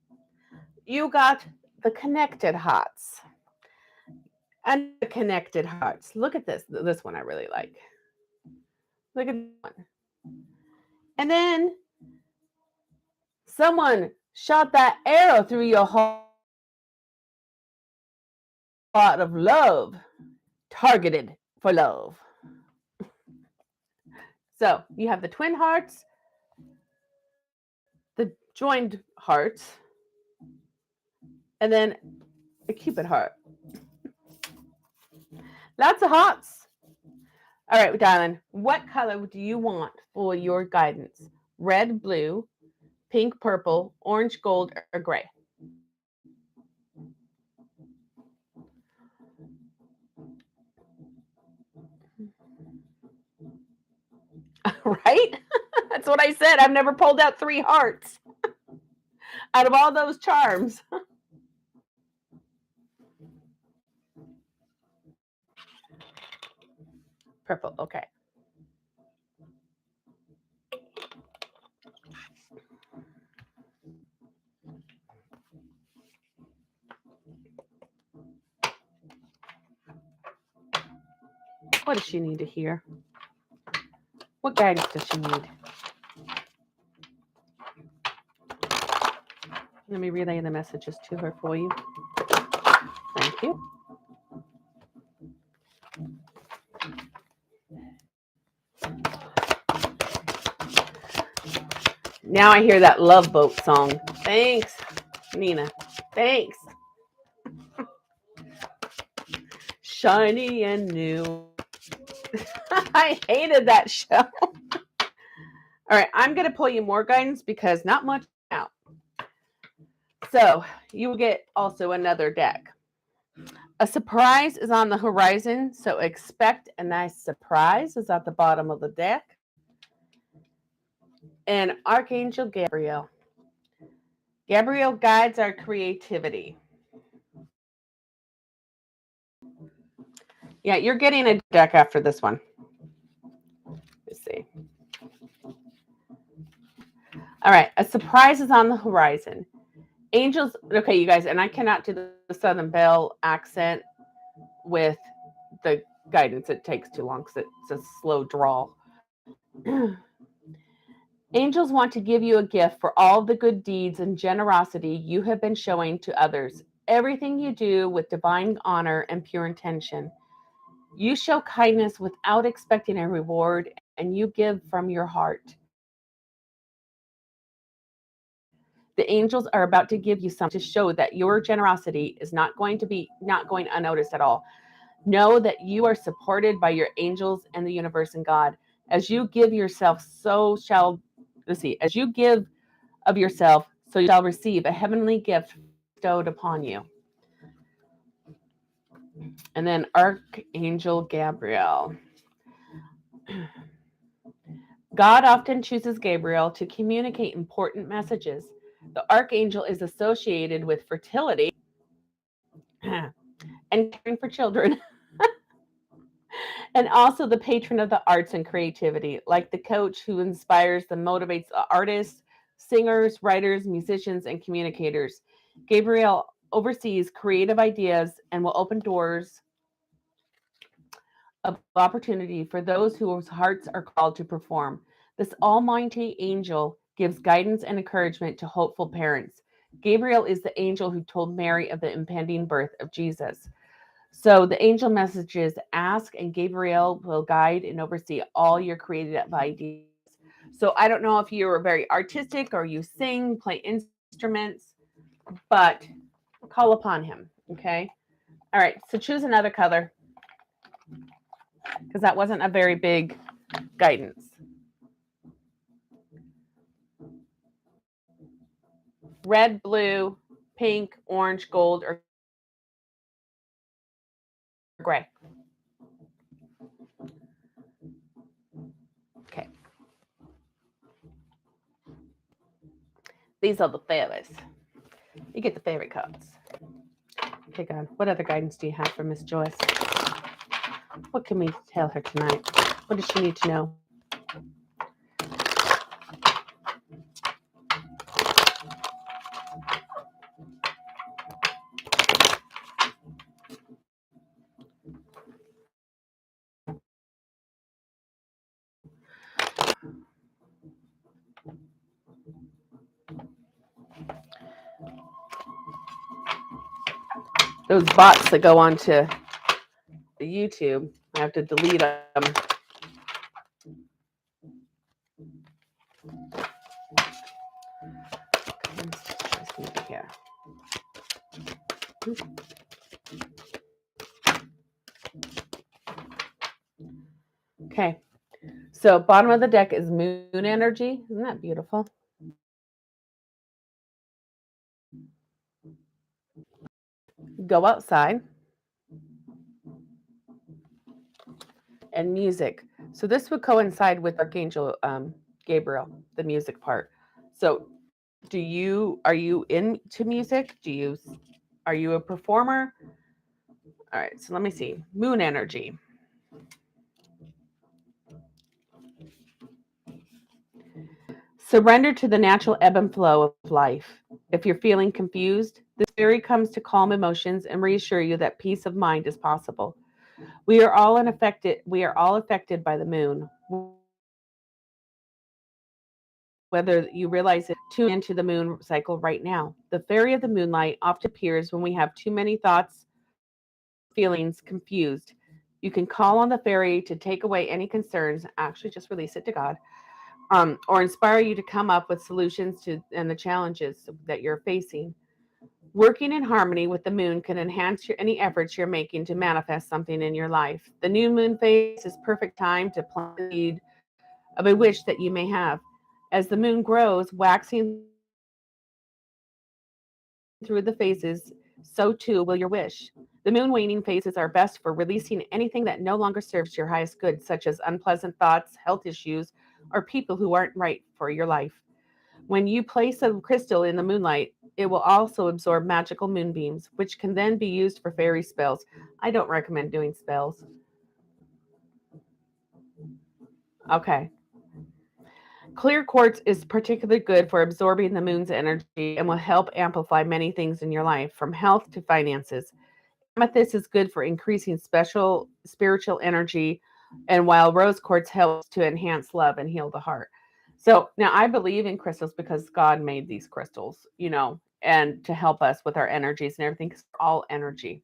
You got the connected hearts. And the connected hearts. Look at this. This one I really like. Look at this one. And then someone shot that arrow through your heart of love, targeted for love. So you have the twin hearts, the joined hearts, and then a Cupid heart. Lots of hearts. All right, darling, what color do you want for your guidance? Red, blue, pink, purple, orange, gold, or gray? Right? That's what I said. I've never pulled out 3 hearts out of all those charms. Purple. Okay. What does she need to hear? What guidance does she need? Let me relay the messages to her for you. Thank you. Now I hear that Love Boat song. Thanks, Nina. Thanks. Shiny and new. I hated that show. All right, I'm going to pull you more guidance because not much out. So you will get also another deck. A surprise is on the horizon, so expect a nice surprise is at the bottom of the deck. And Archangel Gabrielle. Gabrielle guides our creativity. Yeah, you're getting a deck after this one. Let's see. All right, a surprise is on the horizon. Angels, okay, you guys, and I cannot do the Southern Belle accent with the guidance. It takes too long because it's a slow drawl. Angels want to give you a gift for all the good deeds and generosity you have been showing to others. Everything you do with divine honor and pure intention. You show kindness without expecting a reward, and you give from your heart. The angels are about to give you something to show that your generosity is not going unnoticed at all. Know that you are supported by your angels and the universe and God. As you give yourself, so shall, as you give of yourself, so you shall receive a heavenly gift bestowed upon you. And then Archangel Gabrielle. God often chooses Gabriel to communicate important messages. The archangel is associated with fertility and caring for children, and also the patron of the arts and creativity, like the coach who inspires and motivates artists, singers, writers, musicians, and communicators. Gabriel oversees creative ideas and will open doors of opportunity for those whose hearts are called to perform. This almighty angel gives guidance and encouragement to hopeful parents. Gabriel is the angel who told Mary of the impending birth of Jesus. So the angel messages ask, and Gabriel will guide and oversee all your creative ideas. So I don't know if you're very artistic or you sing, play instruments, but call upon him, okay? All right, so choose another color, because that wasn't a very big guidance. Red, blue, pink, orange, gold, or gray. Okay. These are the fairies. You get the fairy cards. Okay, God. What other guidance do you have for Miss Joyce? What can we tell her tonight? What does she need to know? Those bots that go onto the YouTube, I have to delete them. Here. Okay, so bottom of the deck is moon energy. Isn't that beautiful? Go outside. And music. So this would coincide with Archangel Gabriel, the music part. So are you into music? Are you a performer? All right, so let me see. Moon energy. Surrender to the natural ebb and flow of life. If you're feeling confused, this fairy comes to calm emotions and reassure you that peace of mind is possible. We are all affected by the moon. Whether you realize it, tune into the moon cycle right now. The fairy of the moonlight often appears when we have too many thoughts, feelings, confused. You can call on the fairy to take away any concerns, actually just release it to God, or inspire you to come up with solutions to and the challenges that you're facing. Working in harmony with the moon can enhance any efforts you're making to manifest something in your life. The new moon phase is perfect time to plant the seed of a wish that you may have. As the moon grows, waxing through the phases, so too will your wish. The moon waning phases are best for releasing anything that no longer serves your highest good, such as unpleasant thoughts, health issues, or people who aren't right for your life. When you place a crystal in the moonlight, it will also absorb magical moonbeams, which can then be used for fairy spells. I don't recommend doing spells. Okay. Clear quartz is particularly good for absorbing the moon's energy and will help amplify many things in your life, from health to finances. Amethyst is good for increasing special spiritual energy, and while rose quartz helps to enhance love and heal the heart. So now I believe in crystals because God made these crystals, and to help us with our energies and everything, because all energy.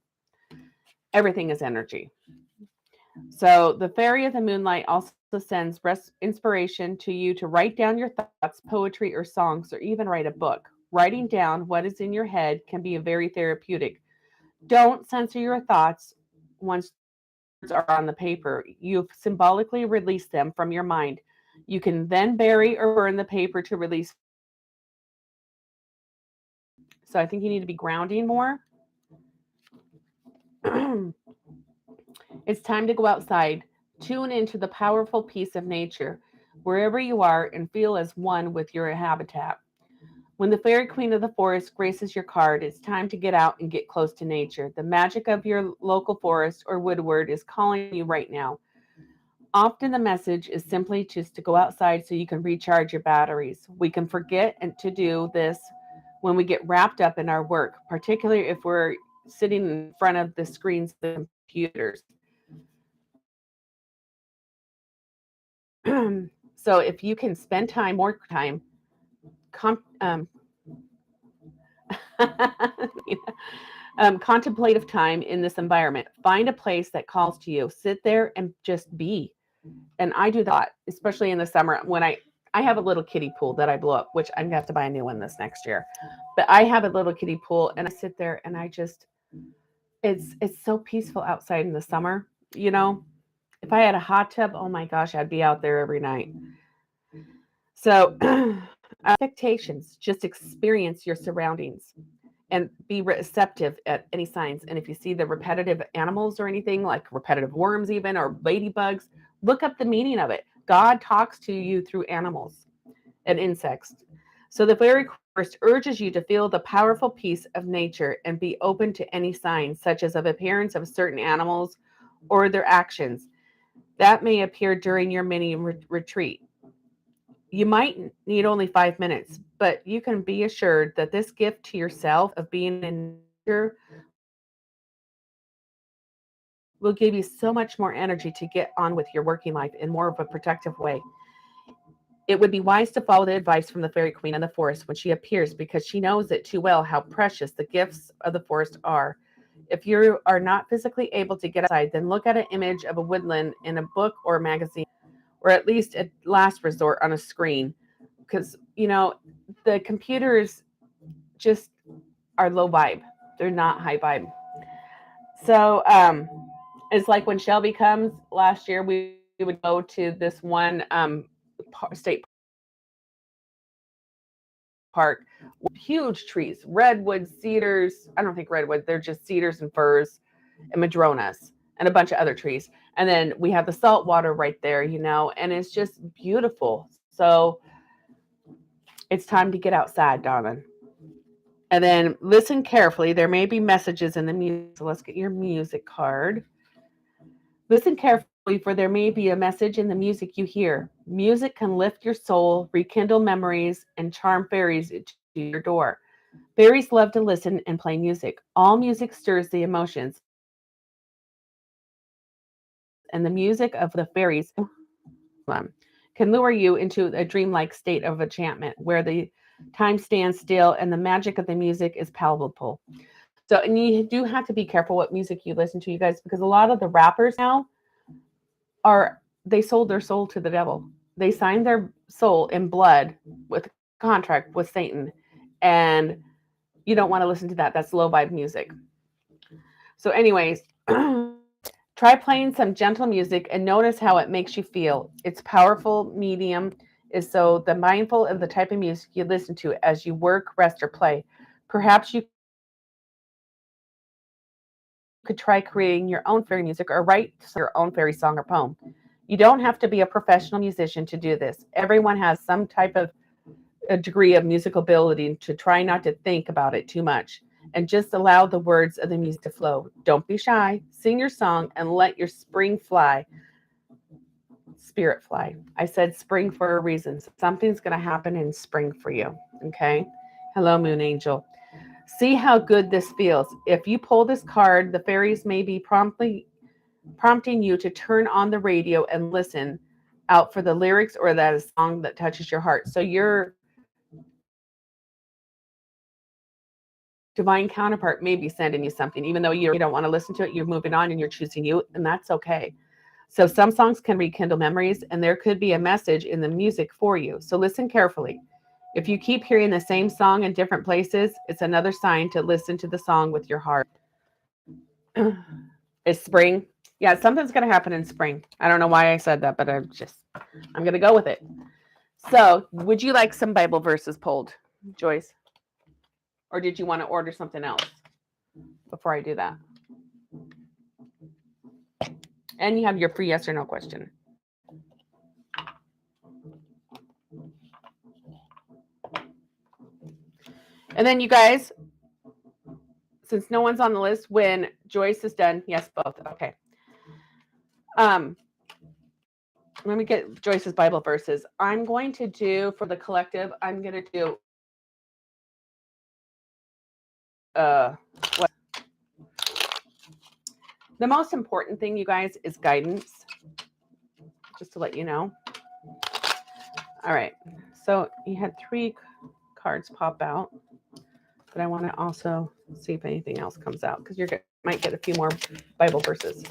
Everything is energy. So the fairy of the moonlight also sends inspiration to you to write down your thoughts, poetry, or songs, or even write a book. Writing down what is in your head can be very therapeutic. Don't censor your thoughts once words are on the paper. You've symbolically released them from your mind. You can then bury or burn the paper to release. So I think you need to be grounding more. It's time to go outside. Tune into the powerful peace of nature, wherever you are, and feel as one with your habitat. When the fairy queen of the forest graces your card, it's time to get out and get close to nature. The magic of your local forest or woodward is calling you right now. Often the message is simply just to go outside so you can recharge your batteries. We can forget to do this when we get wrapped up in our work, particularly if we're sitting in front of the screens of the computers. So if you can spend more time, contemplative time in this environment, find a place that calls to you. Sit there and just be. And I do that, especially in the summer when I have a little kiddie pool that I blew up, which I'm gonna have to buy a new one this next year. But I have a little kiddie pool, and I sit there and it's so peaceful outside in the summer. If I had a hot tub, oh my gosh, I'd be out there every night. So expectations, just experience your surroundings and be receptive at any signs. And if you see the repetitive animals or anything like repetitive worms even or ladybugs, look up the meaning of it. God talks to you through animals and insects. So the fairy first urges you to feel the powerful peace of nature and be open to any signs, such as of appearance of certain animals or their actions that may appear during your mini retreat. You might need only 5 minutes, but you can be assured that this gift to yourself of being in nature will give you so much more energy to get on with your working life in more of a productive way. It would be wise to follow the advice from the fairy queen in the forest when she appears, because she knows it too well how precious the gifts of the forest are. If you are not physically able to get outside, then look at an image of a woodland in a book or a magazine, or at least at last resort on a screen. Because, the computers just are low vibe. They're not high vibe. So it's like when Shelby comes last year, we would go to this one state park with huge trees, redwoods, cedars. I don't think redwood, they're just cedars and firs and madronas and a bunch of other trees. And then we have the salt water right there, and it's just beautiful. So it's time to get outside, darling. And then listen carefully. There may be messages in the music. So let's get your music card. Listen carefully, for there may be a message in the music you hear. Music can lift your soul, rekindle memories, and charm fairies to your door. Fairies love to listen and play music. All music stirs the emotions. and the music of the fairies can lure you into a dreamlike state of enchantment where the time stands still and the magic of the music is palpable. So, and you do have to be careful what music you listen to, you guys, because a lot of the rappers now they sold their soul to the devil. They signed their soul in blood with contract with Satan. And you don't want to listen to that. That's low vibe music. So anyways, try playing some gentle music and notice how it makes you feel. Its powerful medium is so the mindful of the type of music you listen to as you work, rest, or play. Perhaps you could try creating your own fairy music or write your own fairy song or poem. You don't have to be a professional musician to do this. Everyone has some type of a degree of musical ability to try not to think about it too much and just allow the words of the music to flow. Don't be shy. Sing your song and let your spring fly. Spirit fly. I said spring for a reason. Something's going to happen in spring for you. Okay. Hello, Moon Angel. See how good this feels. If you pull this card, the fairies may be prompting you to turn on the radio and listen out for the lyrics or that a song that touches your heart. So your divine counterpart may be sending you something, even though you don't want to listen to it, you're moving on and you're choosing you, and that's okay. So some songs can rekindle memories, and there could be a message in the music for you. So listen carefully. If you keep hearing the same song in different places, it's another sign to listen to the song with your heart. It's spring. Yeah, something's going to happen in spring. I don't know why I said that, but I'm going to go with it. So would you like some Bible verses pulled, Joyce? Or did you want to order something else before I do that? And you have your free yes or no question. And then you guys, since no one's on the list, when Joyce is done, yes, both. Okay. Let me get Joyce's Bible verses. I'm going to do, for the collective, I'm going to do what? The most important thing, you guys, is guidance. Just to let you know. All right. So you had 3 cards pop out, but I want to also see if anything else comes out because you might get a few more Bible verses.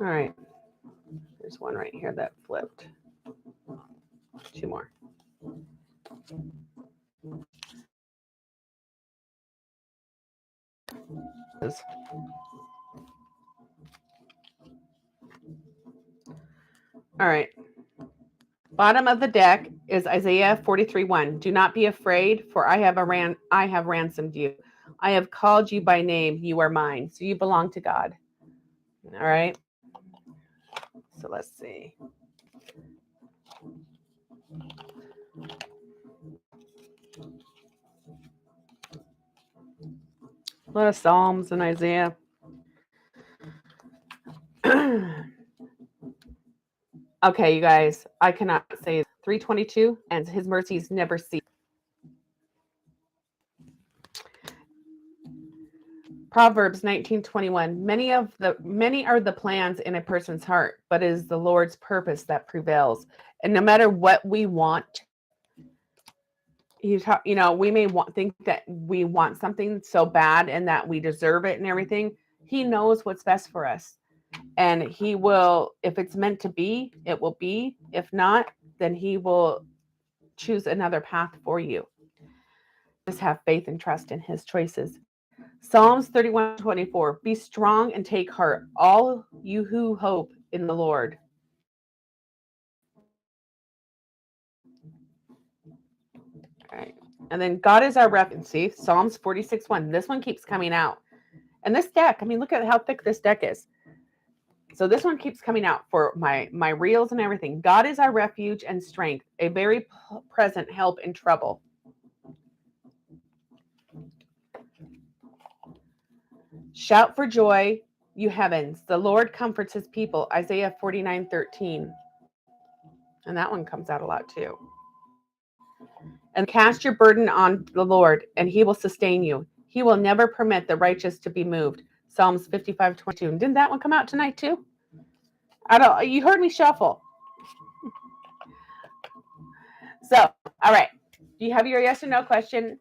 All right. There's one right here that flipped. 2 more. All right. Bottom of the deck is Isaiah 43:1. Do not be afraid, for I have ransomed you. I have called you by name. You are mine. So you belong to God. All right. So let's see. A lot of Psalms and Isaiah. Okay, you guys, I cannot say 3:22, and his mercies never cease. Proverbs 19:21. Many are the plans in a person's heart, but it is the Lord's purpose that prevails. And no matter what we want, we may think that we want something so bad and that we deserve it and everything. He knows what's best for us. And he will, if it's meant to be, it will be. If not, then he will choose another path for you. Just have faith and trust in his choices. Psalms 31:24. Be strong and take heart, all you who hope in the Lord. All right. And then God is our refuge. See, Psalms 46:1. This one keeps coming out. And this deck, I mean, look at how thick this deck is. So this one keeps coming out for my reels and everything. God is our refuge and strength, a very present help in trouble. Shout for joy, you heavens. The Lord comforts his people. Isaiah 49:13. And that one comes out a lot too. And cast your burden on the Lord, and he will sustain you. He will never permit the righteous to be moved. Psalms 55:22. Didn't that one come out tonight too? You heard me shuffle. So, all right. Do you have your yes or no question?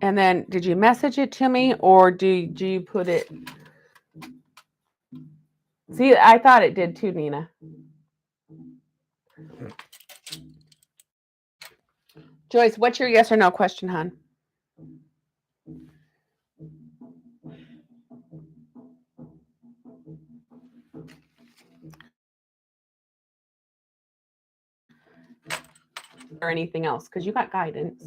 And then did you message it to me, or do you put it? See, I thought it did too, Nina. Joyce, what's your yes or no question, hon? Or anything else? Because you got guidance.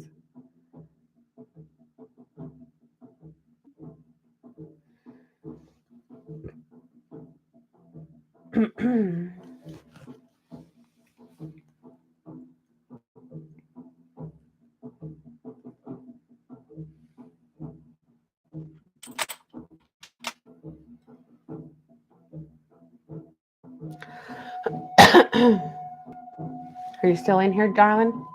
Are you still in here, darling?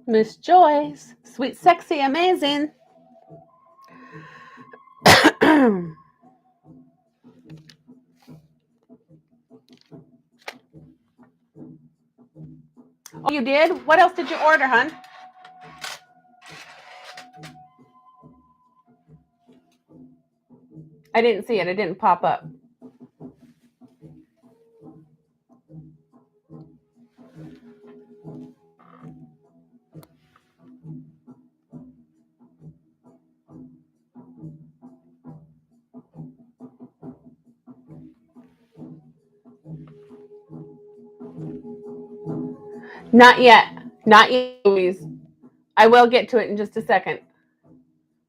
Miss Joyce, sweet, sexy, amazing. Oh, you did? What else did you order, hon? I didn't see it. It didn't pop up. Not yet. Not yet, Louise. I will get to it in just a second.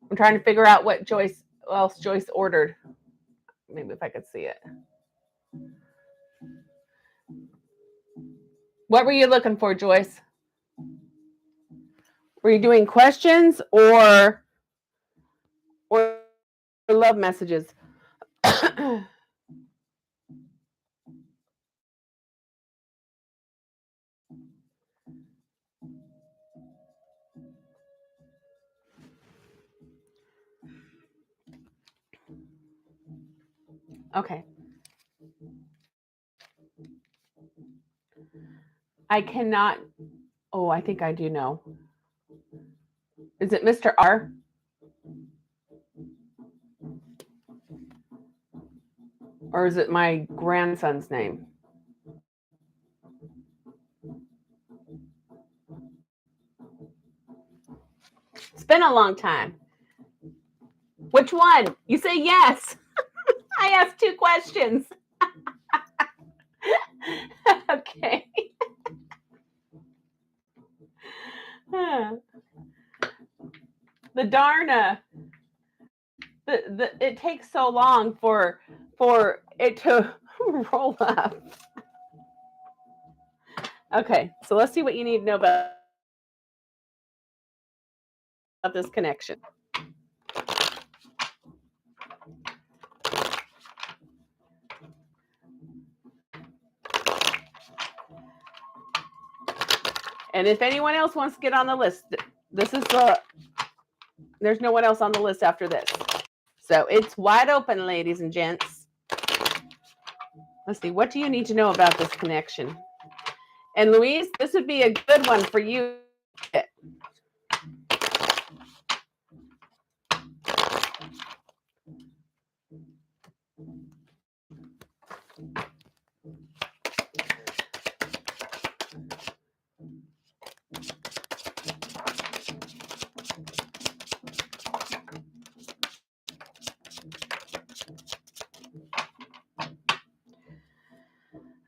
I'm trying to figure out what else Joyce ordered. Maybe if I could see it. What were you looking for, Joyce? Were you doing questions or love messages? Okay. I cannot. Oh, I think I do know. Is it Mr. R? Or is it my grandson's name? It's been a long time. Which one? You say yes. I asked 2 questions. Okay. The darn it takes so long for it to roll up. Okay, so let's see what you need to know about this connection. And if anyone else wants to get on the list, there's no one else on the list after this. So it's wide open, ladies and gents. Let's see, what do you need to know about this connection? And Louise, this would be a good one for you.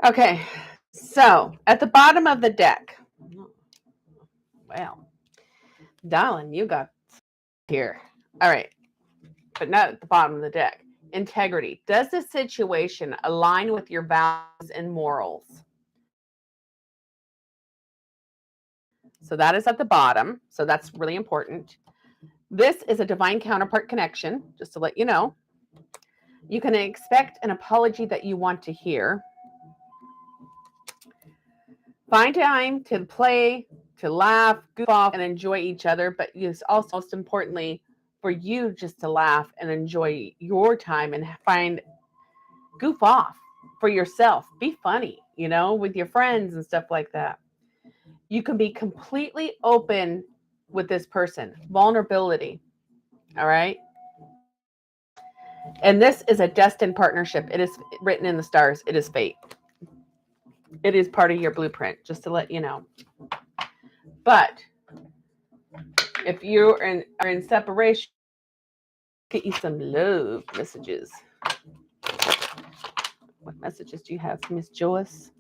Okay, so at the bottom of the deck, well, darling, you got here. All right, but not at the bottom of the deck. Integrity. Does the situation align with your values and morals? So that is at the bottom. So that's really important. This is a divine counterpart connection, just to let you know. You can expect an apology that you want to hear. Find time to play, to laugh, goof off, and enjoy each other. But it's also most importantly for you just to laugh and enjoy your time and goof off for yourself. Be funny, with your friends and stuff like that. You can be completely open with this person. Vulnerability. All right. And this is a destined partnership. It is written in the stars. It is fate. It is part of your blueprint, just to let you know. But if you are in separation, get you some love messages. What messages do you have, Miss Joyce?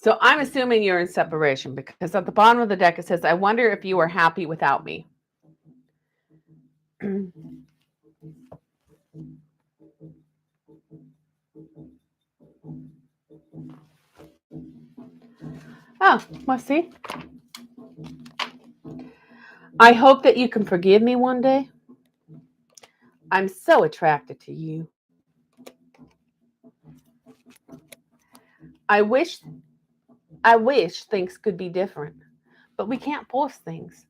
So I'm assuming you're in separation because at the bottom of the deck it says, I wonder if you are happy without me. Oh, well, see? I hope that you can forgive me one day. I'm so attracted to you. I wish things could be different, but we can't force things.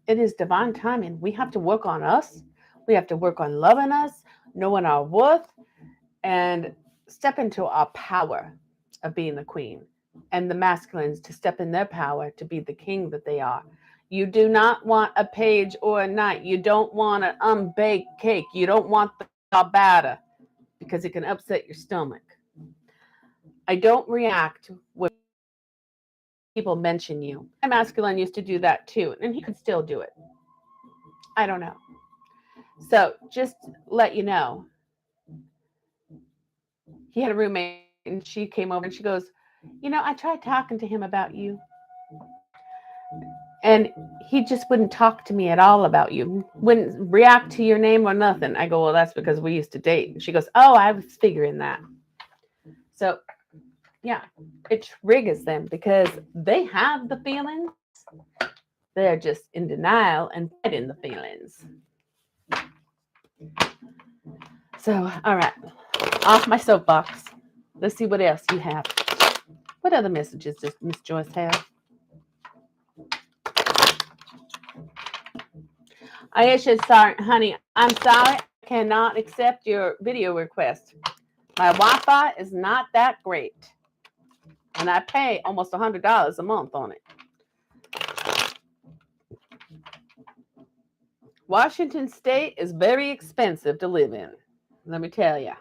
It is divine timing. We have to work on us. We have to work on loving us, knowing our worth, and step into our power of being the queen, and the masculines to step in their power to be the king that they are. You do not want a page or a knight. You don't want an unbaked cake. You don't want the batter because it can upset your stomach. I don't react when people mention you. My masculine used to do that too, and he could still do it. I don't know. So just let you know, he had a roommate and she came over and she goes, I tried talking to him about you. And he just wouldn't talk to me at all about you. Wouldn't react to your name or nothing. I go, well, that's because we used to date. And she goes, oh, I was figuring that. So, yeah, it triggers them because they have the feelings. They're just in denial and fighting the feelings. So, all right, off my soapbox. Let's see what else you have. What other messages does Miss Joyce have? Aisha, sorry, honey, I'm sorry. I cannot accept your video request. My Wi-Fi is not that great. And I pay almost $100 a month on it. Washington State is very expensive to live in. Let me tell you.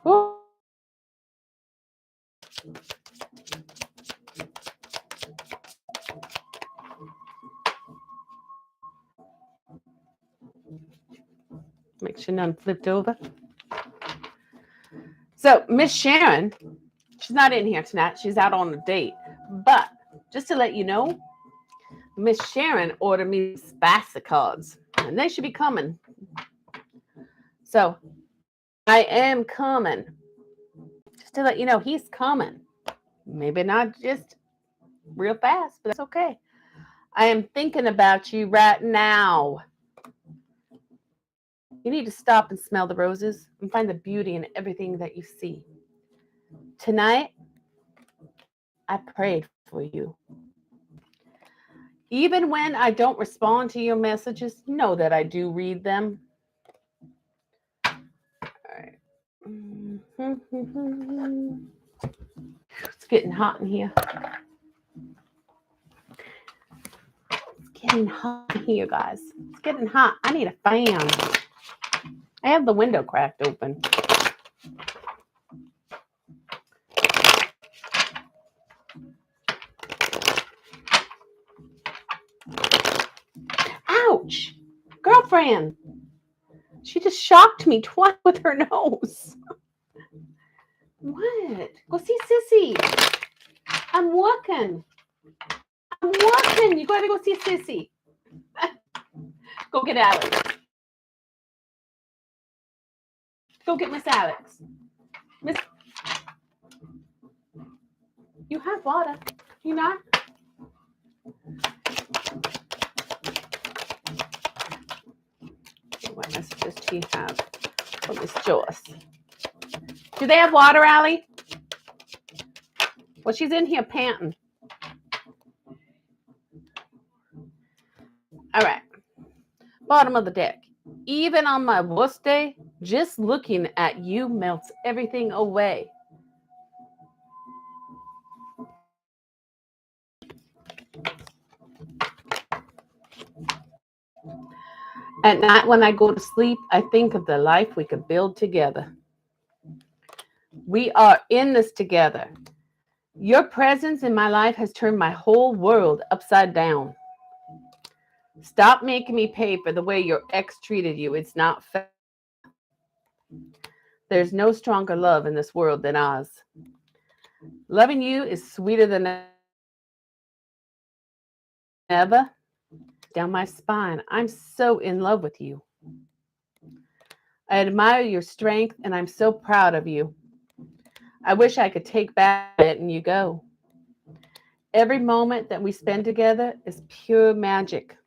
Ooh. Make sure none flipped over. So Miss Sharon, she's not in here tonight. She's out on a date. But just to let you know, Miss Sharon ordered me spicy cards, and they should be coming. So I am coming. Just to let you know, he's coming. Maybe not just real fast, but that's okay. I am thinking about you right now. You need to stop and smell the roses and find the beauty in everything that you see. Tonight, I prayed for you. Even when I don't respond to your messages, know that I do read them. All right. It's getting hot in here. getting hot here, guys. It's getting hot. I need a fan. I have the window cracked open. Ouch! Girlfriend! She just shocked me twice with her nose. What? Go see Sissy. I'm walking. You gotta go see Sissy. Go get Alex. Go get Miss Alex. Miss, you have water. You not? What messages do you have for Miss Joyce? Do they have water, Allie? Well, she's in here panting. All right. Bottom of the deck. Even on my worst day, just looking at you melts everything away. At night when I go to sleep, I think of the life we could build together. We are in this together. Your presence in my life has turned my whole world upside down. Stop making me pay for the way your ex treated you. It's not fair. There's no stronger love in this world than ours. Loving you is sweeter than ever. Down my spine. I'm so in love with you. I admire your strength and I'm so proud of you. I wish I could take back letting you go. Every moment that we spend together is pure magic.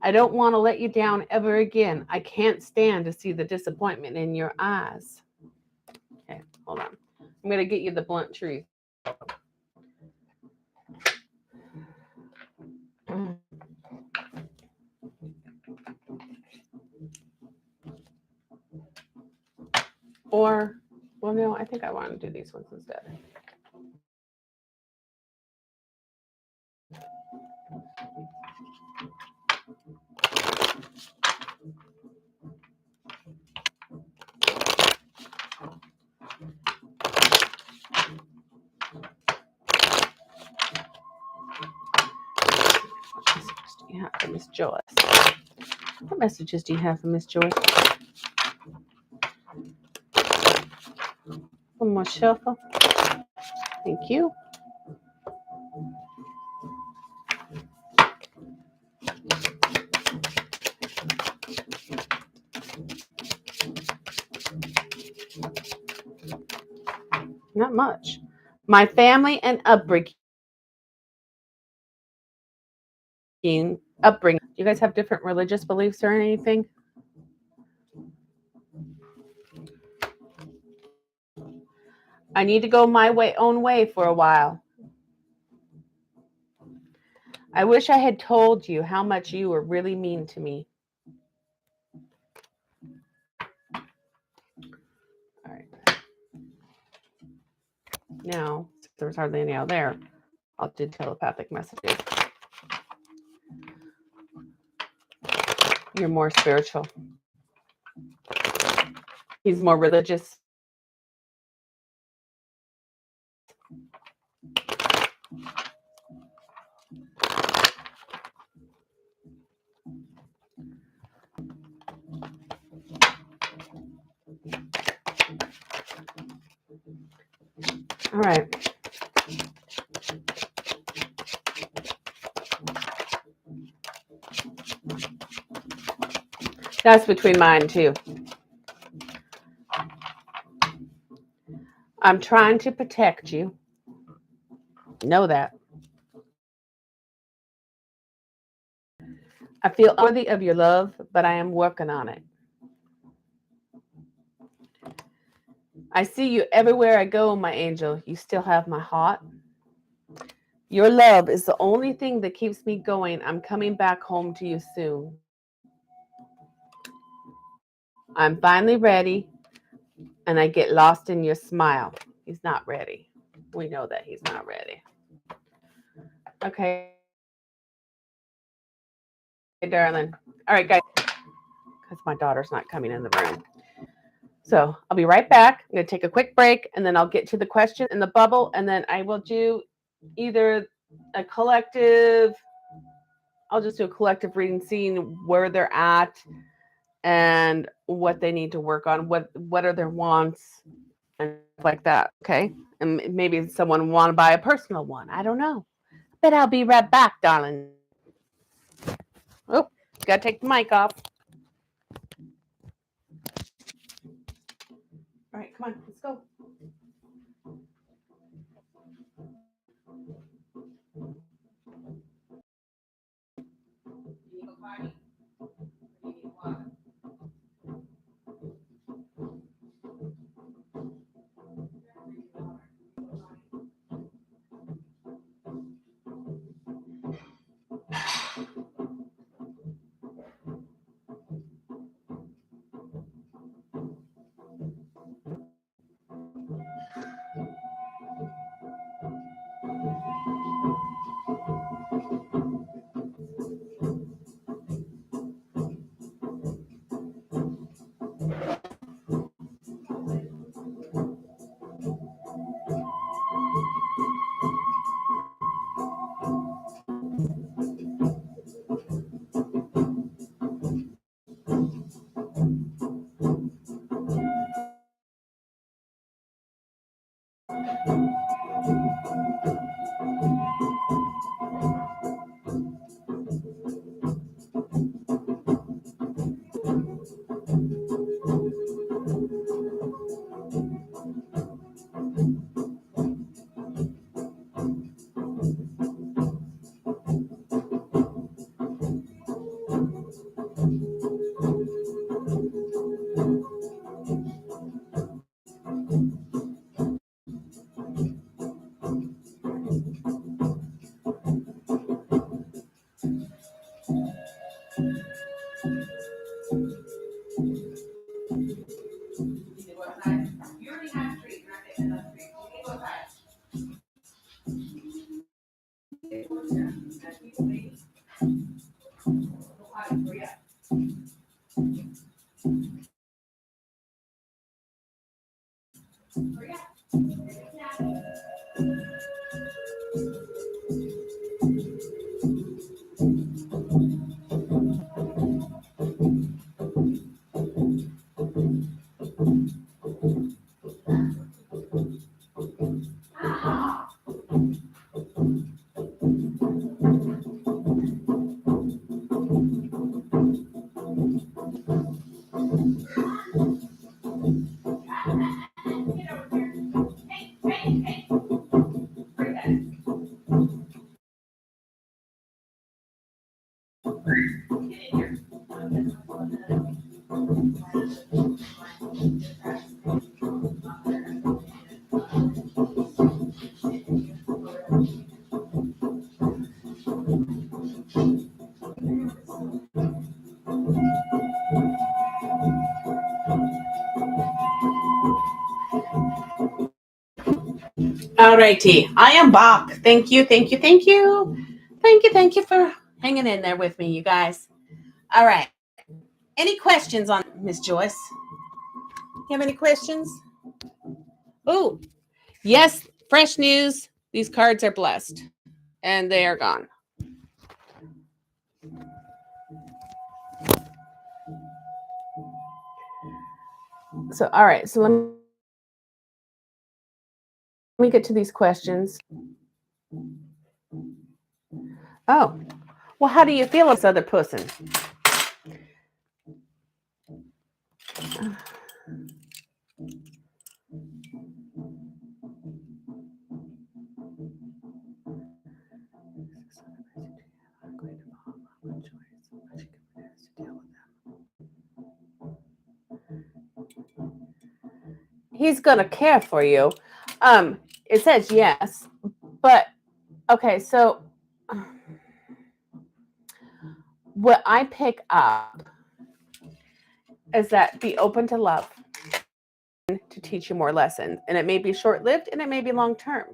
I don't want to let you down ever again. I can't stand to see the disappointment in your eyes. Okay, hold on. I'm going to get you the blunt truth. Or, well, no, I think I want to do these ones instead. What messages do you have for Miss Joyce? What messages do you have for Miss Joyce? One more shuffle. Thank you. Not much. My family and upbringing. Do you guys have different religious beliefs or anything? I need to go my own way for a while. I wish I had told you how much you were really mean to me. All right. Now, since there was hardly any out there, I'll do telepathic messages. You're more spiritual. He's more religious. All right. That's between mine too. I'm trying to protect you. Know that. I feel worthy of your love, but I am working on it. I see you everywhere I go, my angel. You still have my heart. Your love is the only thing that keeps me going. I'm coming back home to you soon. I'm finally ready, and I get lost in your smile. He's not ready. We know that he's not ready. Okay. darling. All right, guys, because my daughter's not coming in the room. So I'll be right back. I'm going to take a quick break, and then I'll get to the question in the bubble, and then I will do either a collective, I'll just do a collective reading, seeing where they're at and what they need to work on, what are their wants, and like that, okay? And maybe someone want to buy a personal one. I don't know. But I'll be right back, darling. Oh, got to take the mic off. All right, come on, let's go. All righty, I am back. Thank you, thank you, thank you. Thank you for hanging in there with me, you guys. All right. Any questions on Miss Joyce? You have any questions? Oh, yes, fresh news. These cards are blessed and they are gone. So, all right. So let me get to these questions. Oh, well, how do you feel about this other person? He's gonna care for you. It says yes, but okay, so what I pick up is that be open to love to teach you more lessons, and it may be short-lived and it may be long-term,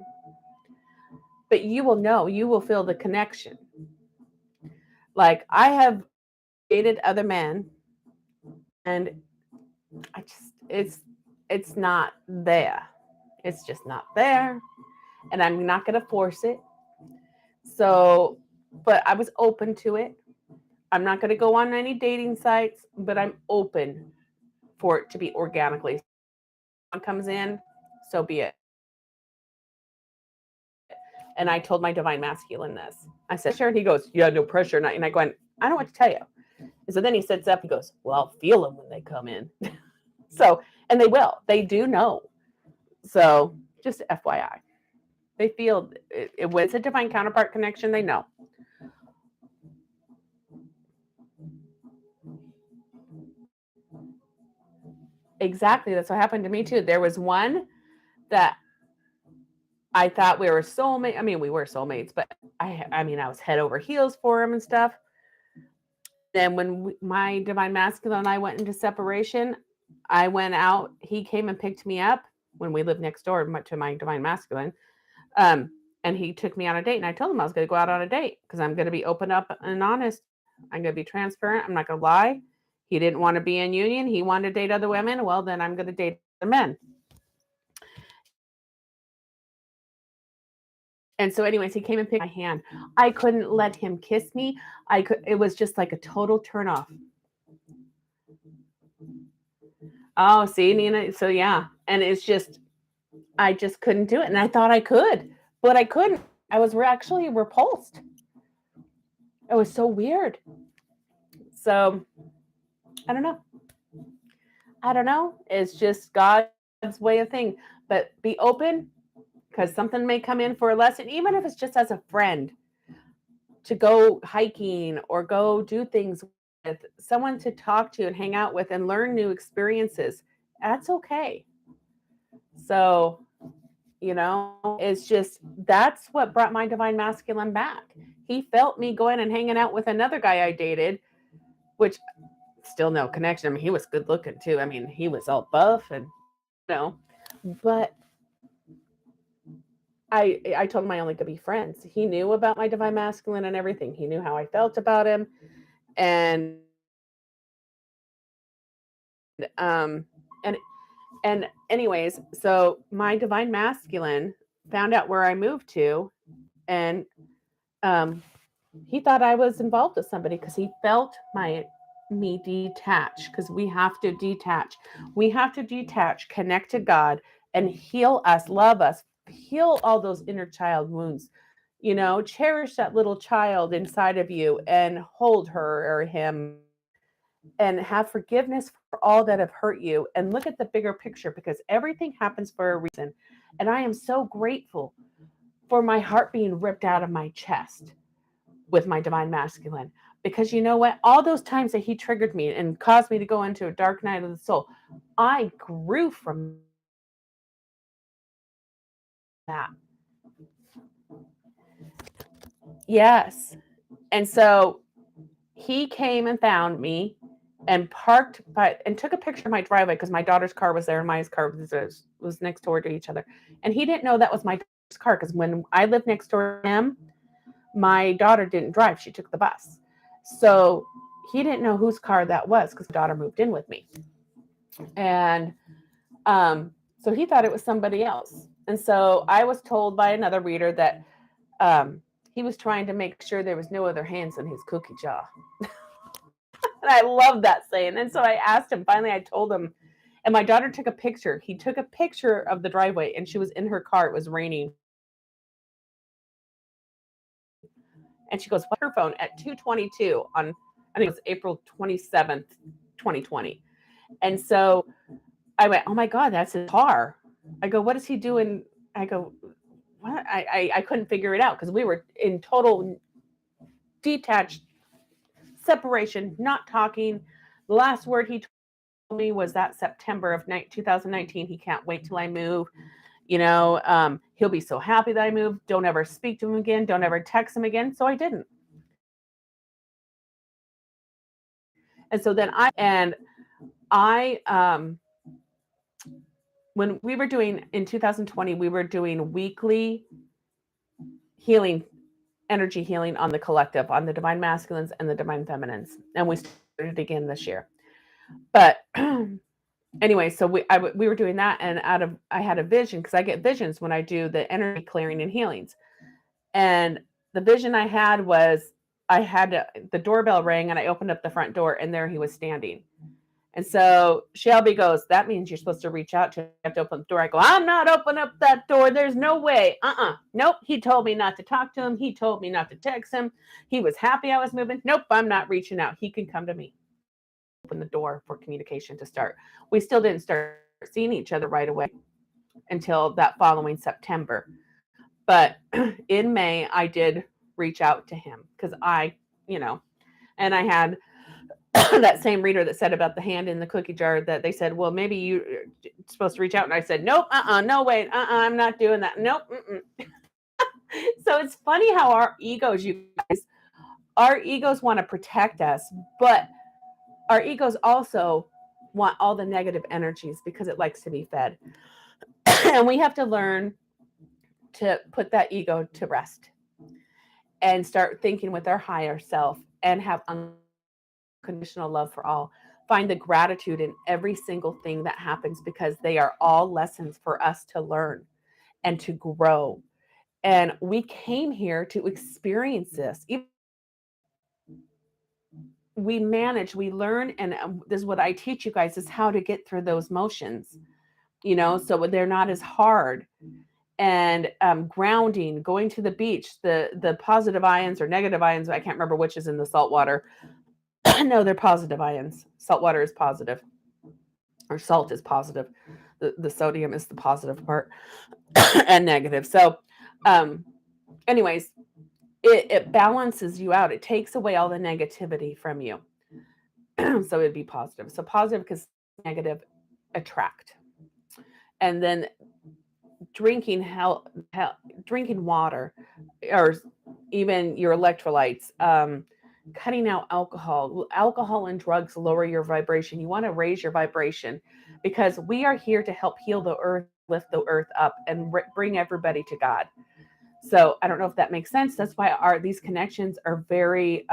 but you will know, you will feel the connection. Like I have dated other men, and I just, it's not there. It's just not there. And I'm not going to force it. So, but I was open to it. I'm not going to go on any dating sites, but I'm open for it to be organically. If someone comes in, so be it. And I told my divine masculine this. I said, sure. And he goes, yeah, no pressure. And I go, I don't know what to tell you. And so then he sits up, he goes, well, I'll feel them when they come in. So, and they will. They do know. So just FYI. They feel it when it's a divine counterpart connection, they know. Exactly. That's what happened to me too. There was one that I thought we were soulmates. I mean, we were soulmates, but I mean, I was head over heels for him and stuff. Then when my divine masculine and I went into separation, I went out. He came and picked me up when we lived next door to my divine masculine. And he took me on a date, and I told him I was going to go out on a date because I'm going to be open up and honest. I'm going to be transparent. I'm not going to lie. He didn't want to be in union. He wanted to date other women. Well, then I'm going to date other men. And so anyways, he came and picked my hand. I couldn't let him kiss me. It was just like a total turnoff. Oh, see, Nina. So yeah. And it's just, I just couldn't do it. And I thought I could, but I couldn't. I was actually repulsed. It was so weird. So I don't know. It's just God's way of thing. But be open, because something may come in for a lesson, even if it's just as a friend, to go hiking or go do things with someone to talk to and hang out with and learn new experiences. That's okay. So, it's just, that's what brought my divine masculine back. He felt me going and hanging out with another guy I dated, which still no connection. I mean, he was good looking too. I mean, he was all buff and, but I told him I only could be friends. He knew about my divine masculine and everything. He knew how I felt about him. And anyways, so my divine masculine found out where I moved to, and he thought I was involved with somebody because he felt me detach, because we have to detach. We have to detach, connect to God, and heal us, love us, heal all those inner child wounds. Cherish that little child inside of you and hold her or him, and have forgiveness for all that have hurt you, and look at the bigger picture, because everything happens for a reason. And I am so grateful for my heart being ripped out of my chest with my divine masculine, because you know what? All those times that he triggered me and caused me to go into a dark night of the soul, I grew from that. Yes. And so he came and found me and parked and took a picture of my driveway, because my daughter's car was there and my car was next door to each other. And he didn't know that was my daughter's car, because when I lived next door to him, my daughter didn't drive. She took the bus. So he didn't know whose car that was, because my daughter moved in with me. And so he thought it was somebody else. And so I was told by another reader that he was trying to make sure there was no other hands in his cookie jar. And I love that saying. And so I asked him, finally, I told him, and my daughter took a picture. He took a picture of the driveway, and she was in her car. It was raining. And she goes, what's her phone at 2:22 on, I think it was April 27th, 2020. And so I went, oh my God, that's his car. I go, what is he doing? I go, what? I couldn't figure it out, because we were in total detached separation, not talking. The last word he told me was that September of 2019, he can't wait till I move. He'll be so happy that I moved. Don't ever speak to him again. Don't ever text him again. So I didn't. And so then when we were doing in 2020, we were doing weekly healing energy healing on the collective, on the divine masculines and the divine feminines. And we started again this year. But anyway, so we were doing that, and I had a vision, because I get visions when I do the energy clearing and healings. And the vision I had was the doorbell rang, and I opened up the front door, and there he was standing. And so Shelby goes, that means you're supposed to reach out to him. You have to open the door. I go, I'm not opening up that door. There's no way. Nope. He told me not to talk to him. He told me not to text him. He was happy I was moving. Nope, I'm not reaching out. He can come to me. Open the door for communication to start. We still didn't start seeing each other right away until that following September. But in May, I did reach out to him, because and I had that same reader that said about the hand in the cookie jar, that they said, well, maybe you're supposed to reach out. And I said, nope, no, wait, I'm not doing that. Nope. So it's funny how our egos want to protect us, but our egos also want all the negative energies, because it likes to be fed. And we have to learn to put that ego to rest and start thinking with our higher self, and have unconditional love for all. Find the gratitude in every single thing that happens, because they are all lessons for us to learn and to grow. And we came here to experience this. We manage, we learn, and this is what I teach you guys, is how to get through those motions, so they're not as hard. And grounding, going to the beach, the positive ions or negative ions, I can't remember which is in the salt water. No, they're positive ions. Salt water is positive, or salt is positive. The sodium is the positive part, and negative. So anyways, it balances you out. It takes away all the negativity from you. So it'd be positive. So positive, because negative attract. And then drinking water, or even your electrolytes, cutting out alcohol and drugs lower your vibration. You want to raise your vibration, because we are here to help heal the earth, lift the earth up, and bring everybody to God. So I don't know if that makes sense. That's why these connections are very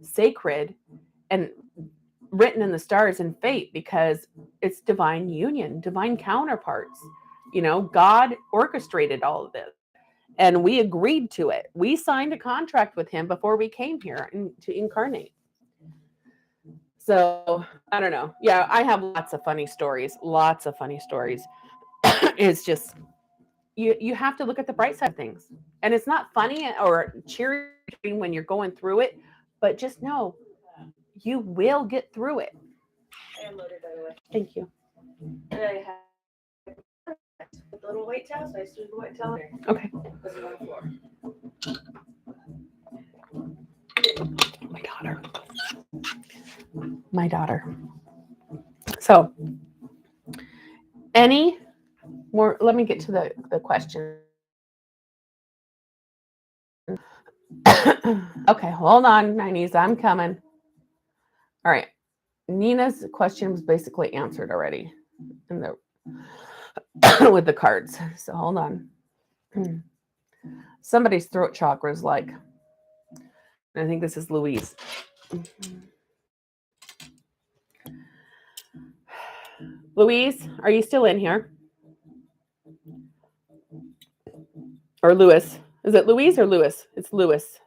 sacred and written in the stars and fate, because it's divine union, divine counterparts. God orchestrated all of this, and we agreed to it. We signed a contract with him before we came here to incarnate. So I don't know. Yeah, I have lots of funny stories. It's just, you have to look at the bright side of things. And it's not funny or cheering when you're going through it, but just know you will get through it. I am loaded, by the way. Thank you. And I have the little white towel, so I stood the white towel there. Okay. This is on the floor. My daughter. So, any more? Let me get to the question. Okay, hold on, 90s. I'm coming. All right. Nina's question was basically answered already in the with the cards. So hold on. Somebody's throat chakra is like, I think this is Louise. Louise, are you still in here? Or Lewis? Is it Louise or Lewis? It's Lewis.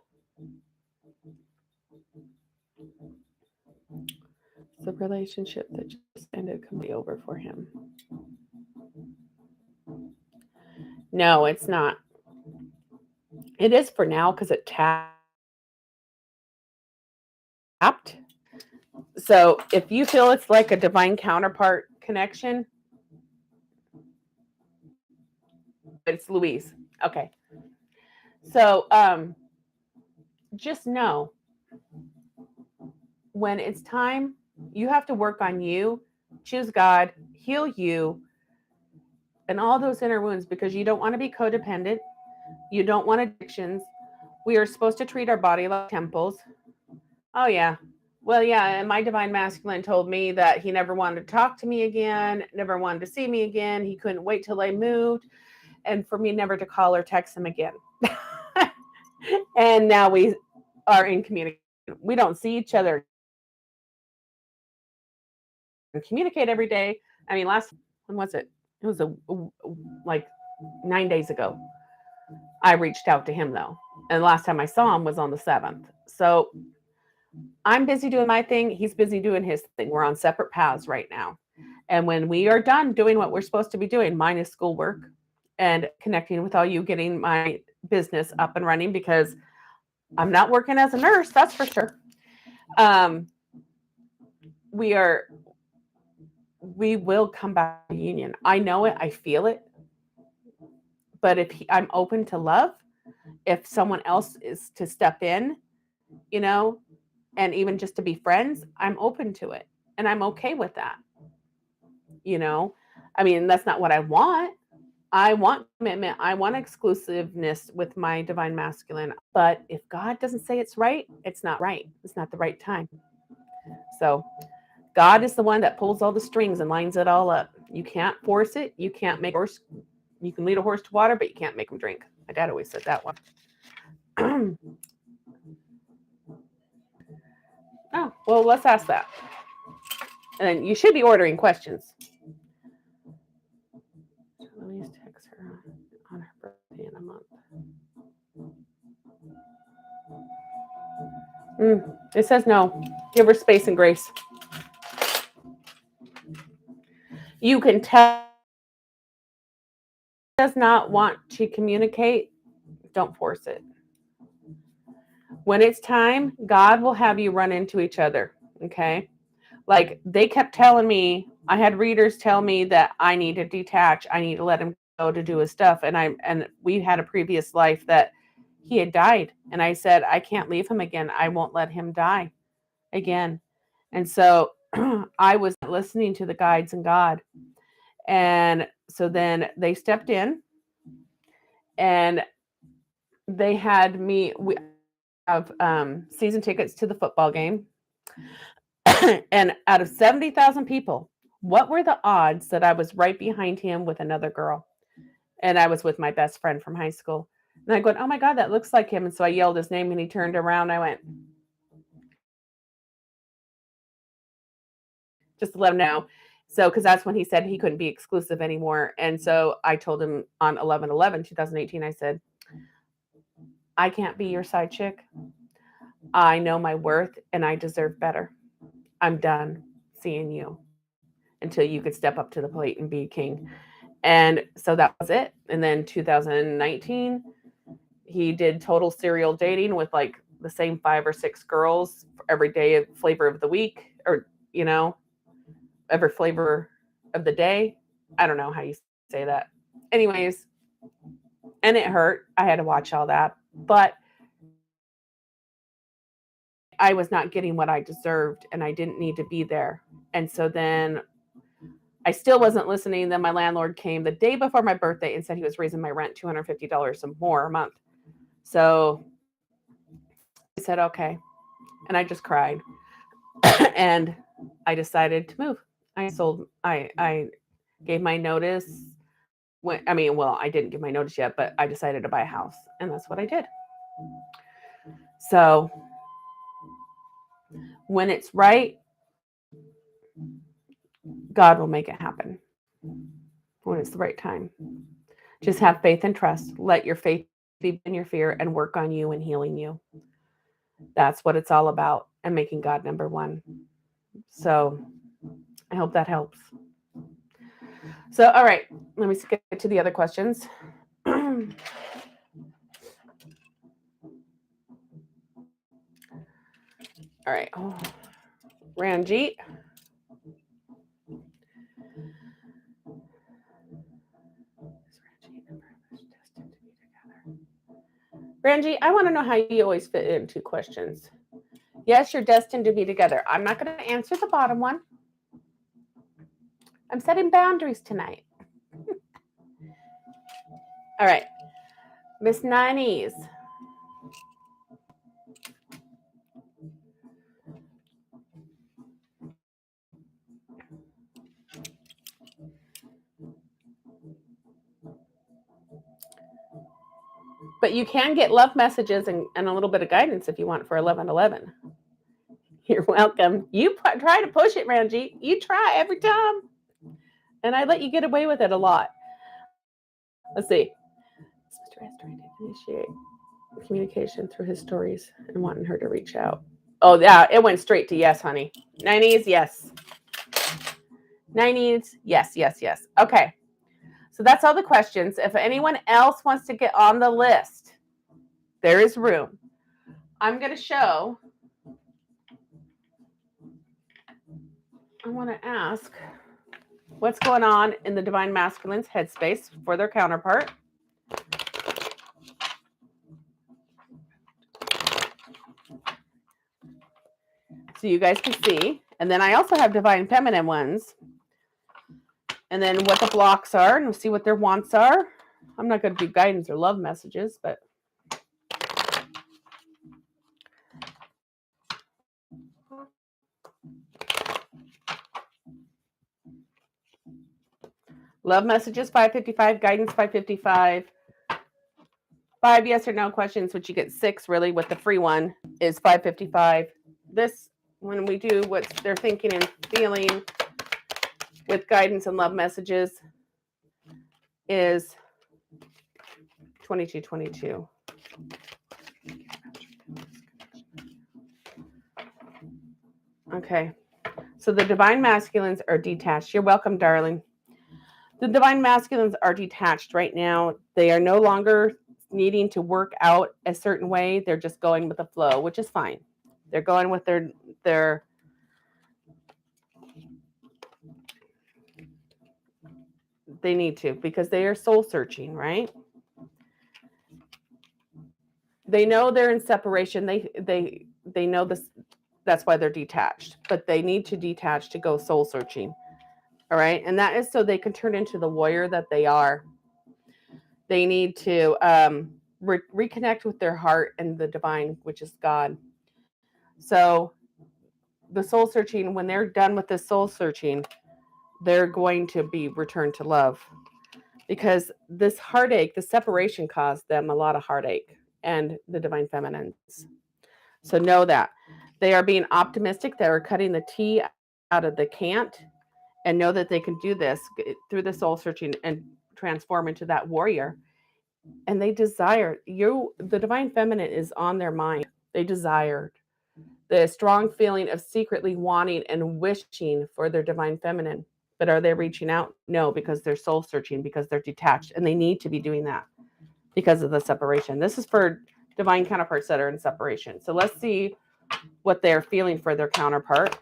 The relationship that just ended can be over for him. No, it's not. It is for now, because it tapped. So if you feel it's like a divine counterpart connection, it's Louise. Okay. So just know, when it's time, you have to work on you, choose God, heal you, and all those inner wounds, because you don't want to be codependent. You don't want addictions. We are supposed to treat our body like temples. Oh, yeah. Well, yeah, and my divine masculine told me that he never wanted to talk to me again, never wanted to see me again. He couldn't wait till I moved, and for me never to call or text him again. And now we are in communication. We don't see each other and communicate every day. I mean, when was it? It was like 9 days ago. I reached out to him though. And the last time I saw him was on the 7th. So I'm busy doing my thing. He's busy doing his thing. We're on separate paths right now. And when we are done doing what we're supposed to be doing, mine is schoolwork and connecting with all you, getting my business up and running, because I'm not working as a nurse, that's for sure. We will come back to union. I know it, I feel it. But if I'm open to love, if someone else is to step in, you know, and even just to be friends, I'm open to it. And I'm okay with that. You know, I mean, that's not what I want. I want commitment. I want exclusiveness with my divine masculine. But if God doesn't say it's right, it's not right. It's not the right time. So God is the one that pulls all the strings and lines it all up. You can't force it. You can't make a horse. You can lead a horse to water, but you can't make him drink. My dad always said that one. Oh, well, let's ask that. And then you should be ordering questions. Let me text her on her birthday in a month. It says no. Give her space and grace. You can tell does not want to communicate. Don't force it. When it's time, God will have you run into each other. Okay. Like they kept telling me, I had readers tell me that I need to detach. I need to let him go to do his stuff. And we had a previous life that he had died. And I said, I can't leave him again. I won't let him die again. And so I was listening to the guides and God. And so then they stepped in and they had me, we have season tickets to the football game. And out of 70,000 people, what were the odds that I was right behind him with another girl? And I was with my best friend from high school. And I go, oh my God, that looks like him. And so I yelled his name and he turned around. I went, just to let him know. So, because that's when he said he couldn't be exclusive anymore. And so I told him on 11/11/2018, I said, I can't be your side chick. I know my worth and I deserve better. I'm done seeing you until you could step up to the plate and be king. And so that was it. And then 2019, he did total serial dating with like the same 5 or 6 girls for every day of flavor of the week, or, you know, every flavor of the day. I don't know how you say that. Anyways, and it hurt. I had to watch all that, but I was not getting what I deserved and I didn't need to be there. And so then I still wasn't listening. Then my landlord came the day before my birthday and said he was raising my rent $250 more a month. So I said, okay. And I just cried. And I decided to move. I gave my notice. I didn't give my notice yet, but I decided to buy a house. And that's what I did. So when it's right, God will make it happen when it's the right time. Just have faith and trust. Let your faith be in your fear and work on you and healing you. That's what it's all about, and making God number one. So I hope that helps. So, all right, let me get to the other questions. All right. Oh, Ranjit. Ranjit, I want to know how you always fit into questions. Yes, you're destined to be together. I'm not going to answer the bottom one. I'm setting boundaries tonight. All right. Miss Nineys. But you can get love messages and a little bit of guidance if you want for 1111. You're welcome. You try to push it, Ranjit. You try every time. And I let you get away with it a lot. Let's see. Mr. S trying to initiate communication through his stories and wanting her to reach out. Oh, yeah. It went straight to yes, honey. 90s, yes. 90s, yes, yes, yes. Okay. So that's all the questions. If anyone else wants to get on the list, there is room. I'm going to show. I want to ask what's going on in the Divine Masculine's headspace for their counterpart. So you guys can see. And then I also have Divine Feminine ones. And then what the blocks are, and we'll see what their wants are. I'm not going to do guidance or love messages, but love messages 555, guidance 555. 5 yes or no questions, which you get 6 really with the free one, is 555. This, when we do what they're thinking and feeling with guidance and love messages, is 2222. Okay, so the Divine Masculines are detached. You're welcome, darling. The Divine Masculines are detached right now. They are no longer needing to work out a certain way. They're just going with the flow, which is fine. They're going with their they need to, because they are soul searching, right? They know they're in separation. They know this. That's why they're detached, but they need to detach to go soul searching. All right. And that is so they can turn into the warrior that they are. They need to reconnect with their heart and the divine, which is God. So the soul searching, when they're done with the soul searching, they're going to be returned to love, because this heartache, the separation caused them a lot of heartache, and the divine feminines. So know that they are being optimistic. They are cutting the T out of the can't, and know that they can do this through the soul searching and transform into that warrior. And they desire you. The divine feminine is on their mind. They desired the strong feeling of secretly wanting and wishing for their divine feminine. But are they reaching out? No, because they're soul searching, because they're detached, and they need to be doing that because of the separation. This is for divine counterparts that are in separation. So let's see what they're feeling for their counterpart.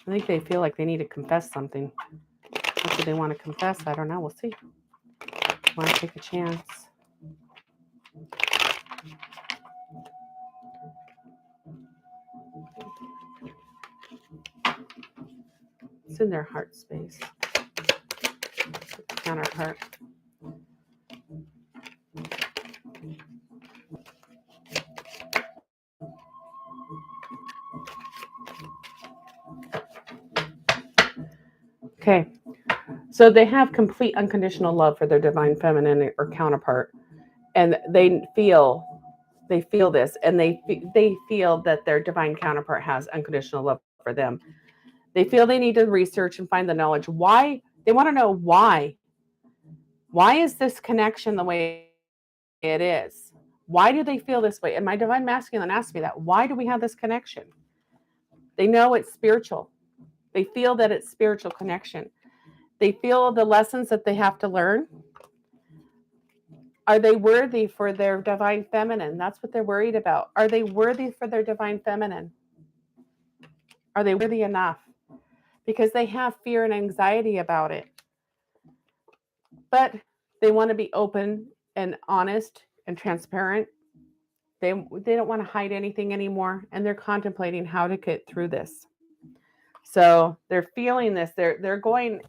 I think they feel like they need to confess something. What do they want to confess? I don't know. We'll see. Want to take a chance. It's in their heart space. Counterpart. Okay. So they have complete unconditional love for their divine feminine or counterpart, and they feel this, and they feel that their divine counterpart has unconditional love for them. They feel they need to research and find the knowledge. Why? They want to know why. Why is this connection the way it is? Why do they feel this way? And my divine masculine asked me that. Why do we have this connection? They know it's spiritual. They feel that it's spiritual connection. They feel the lessons that they have to learn. Are they worthy for their divine feminine? That's what they're worried about. Are they worthy for their divine feminine? Are they worthy enough? Because they have fear and anxiety about it. But they want to be open and honest and transparent. They don't want to hide anything anymore, and they're contemplating how to get through this. So they're feeling this. They're going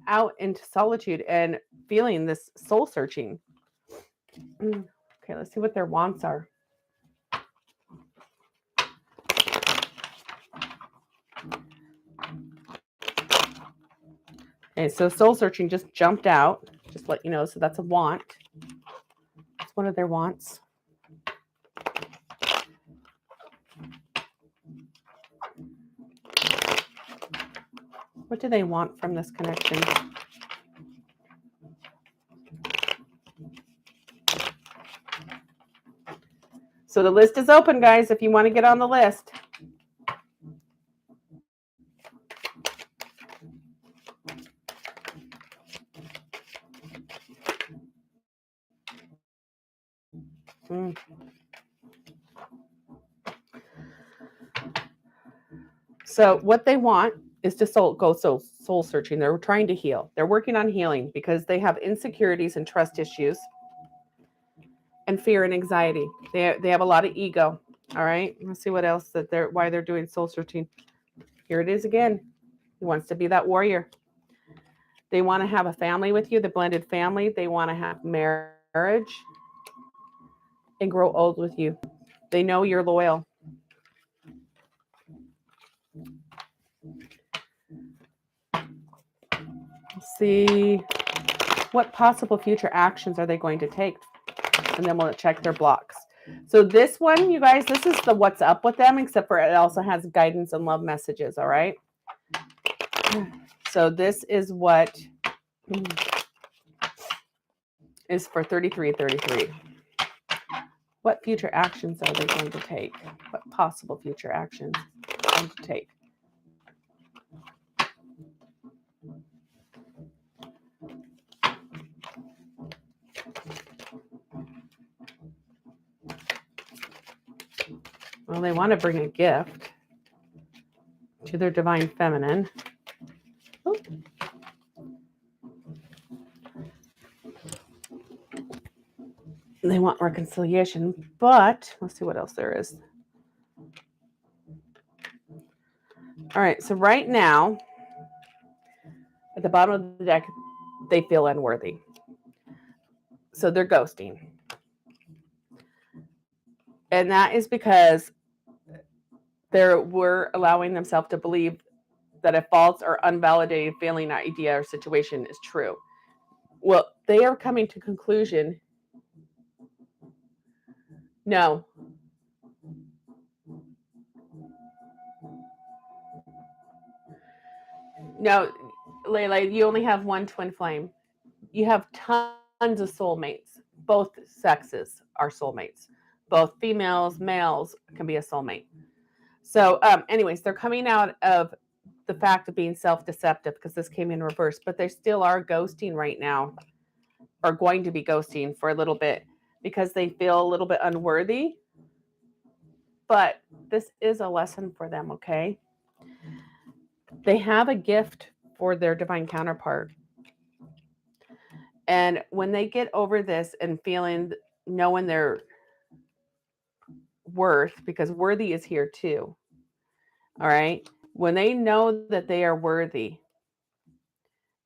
out into solitude and feeling this soul searching. Okay, let's see what their wants are. Okay, so soul searching just jumped out. Just let you know. So that's a want. That's one of their wants. What do they want from this connection? So the list is open, guys, if you want to get on the list. So what they want is to soul searching. They're trying to heal. They're working on healing because they have insecurities and trust issues and fear and anxiety. They have a lot of ego. All right. Let's see what else why they're doing soul searching. Here it is again. He wants to be that warrior. They want to have a family with you, the blended family. They want to have marriage and grow old with you. They know you're loyal. Let's see, what possible future actions are they going to take? And then we'll check their blocks. So this one, you guys, this is the what's up with them, except for it also has guidance and love messages, all right? So this is what is for 3333. What future actions are they going to take? What possible future actions are they going to take? Well, they want to bring a gift to their divine feminine. Ooh. They want reconciliation, but let's see what else there is. All right, so right now, at the bottom of the deck, they feel unworthy. So they're ghosting. And that is because we're allowing themselves to believe that a false or unvalidated feeling, idea, or situation is true. Well, they are coming to conclusion. No. No, Layla, you only have one twin flame. You have tons of soulmates. Both sexes are soulmates. Both females, males can be a soulmate. So anyways, they're coming out of the fact of being self-deceptive because this came in reverse, but they still are ghosting right now, or going to be ghosting for a little bit because they feel a little bit unworthy. But this is a lesson for them, okay? They have a gift for their divine counterpart. And when they get over this and knowing their worth, because worthy is here too, all right? When they know that they are worthy,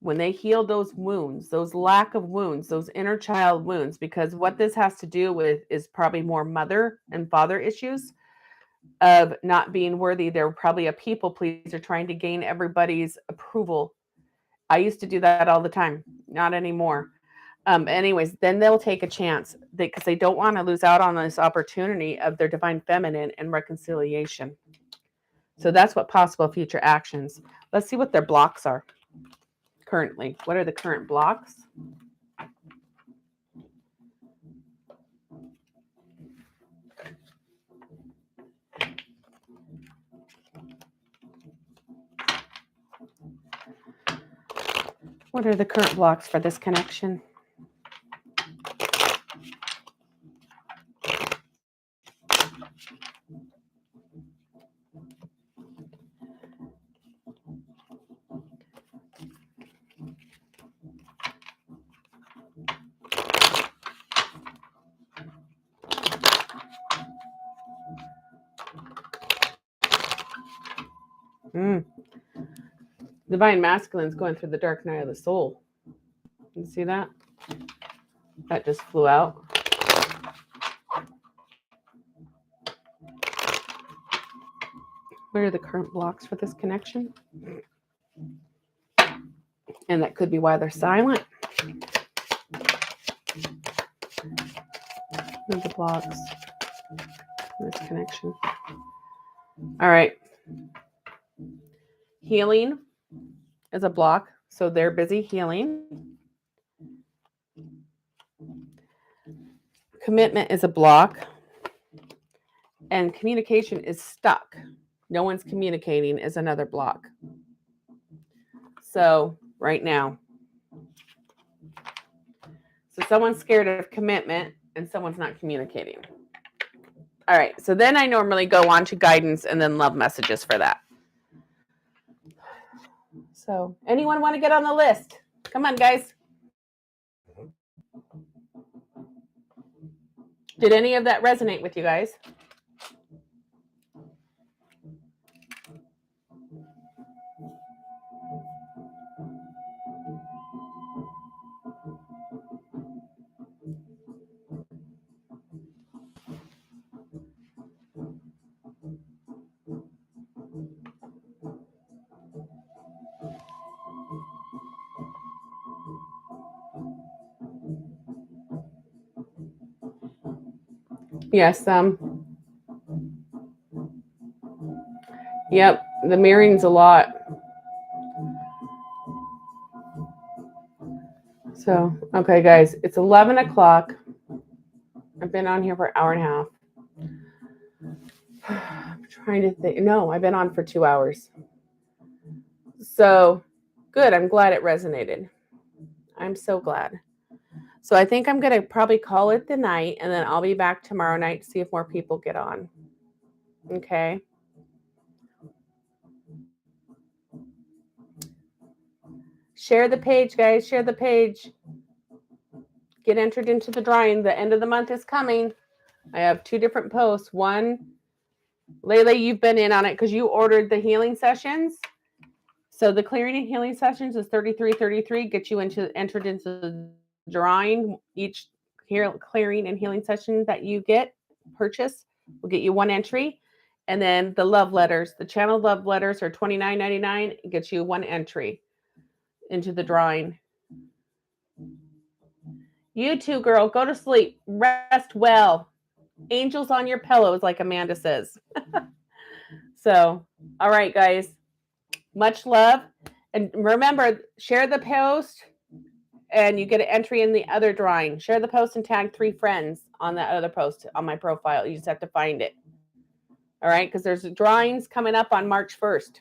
when they heal those wounds, those lack of wounds, those inner child wounds, because what this has to do with is probably more mother and father issues of not being worthy. They're probably a people pleaser trying to gain everybody's approval. I used to do that all the time, not anymore. Anyways, then they'll take a chance because they don't want to lose out on this opportunity of their divine feminine and reconciliation. So that's what possible future actions. Let's see what their blocks are currently. What are the current blocks? What are the current blocks for this connection? Divine masculine is going through the dark night of the soul. You see that? That just flew out. What are the current blocks for this connection? And that could be why they're silent. What are the blocks for this connection? All right. Healing is a block, so they're busy healing. Commitment is a block. And communication is stuck. No one's communicating is another block. So right now. So someone's scared of commitment and someone's not communicating. All right. So then I normally go on to guidance and then love messages for that. So anyone want to get on the list? Come on, guys. Did any of that resonate with you guys? Yes. Yep. The mirroring's a lot. So, okay, guys, it's 11 o'clock. I've been on here for an hour and a half. I'm trying to think. No, I've been on for 2 hours. So, good. I'm glad it resonated. I'm so glad. So I think I'm going to probably call it the night, and then I'll be back tomorrow night to see if more people get on. Okay. Share the page, guys. Share the page. Get entered into the drawing. The end of the month is coming. I have 2 different posts. One, Layla, you've been in on it because you ordered the healing sessions. So the clearing and healing sessions is $33.33. Get you entered into the drawing. Each clearing and healing session that you purchase will get you 1 entry. And then the love letters, the channel love letters are $29.99. It gets you 1 entry into the drawing. You too, girl. Go to sleep. Rest well. Angels on your pillows, like Amanda says. So, all right, guys. Much love. And remember, share the post and you get an entry in the other drawing. Share the post and tag 3 friends on that other post on my profile. You just have to find it. All right, because there's drawings coming up on March 1st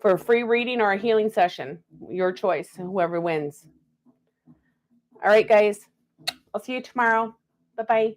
for a free reading or a healing session. Your choice, whoever wins. All right, guys. I'll see you tomorrow. Bye-bye.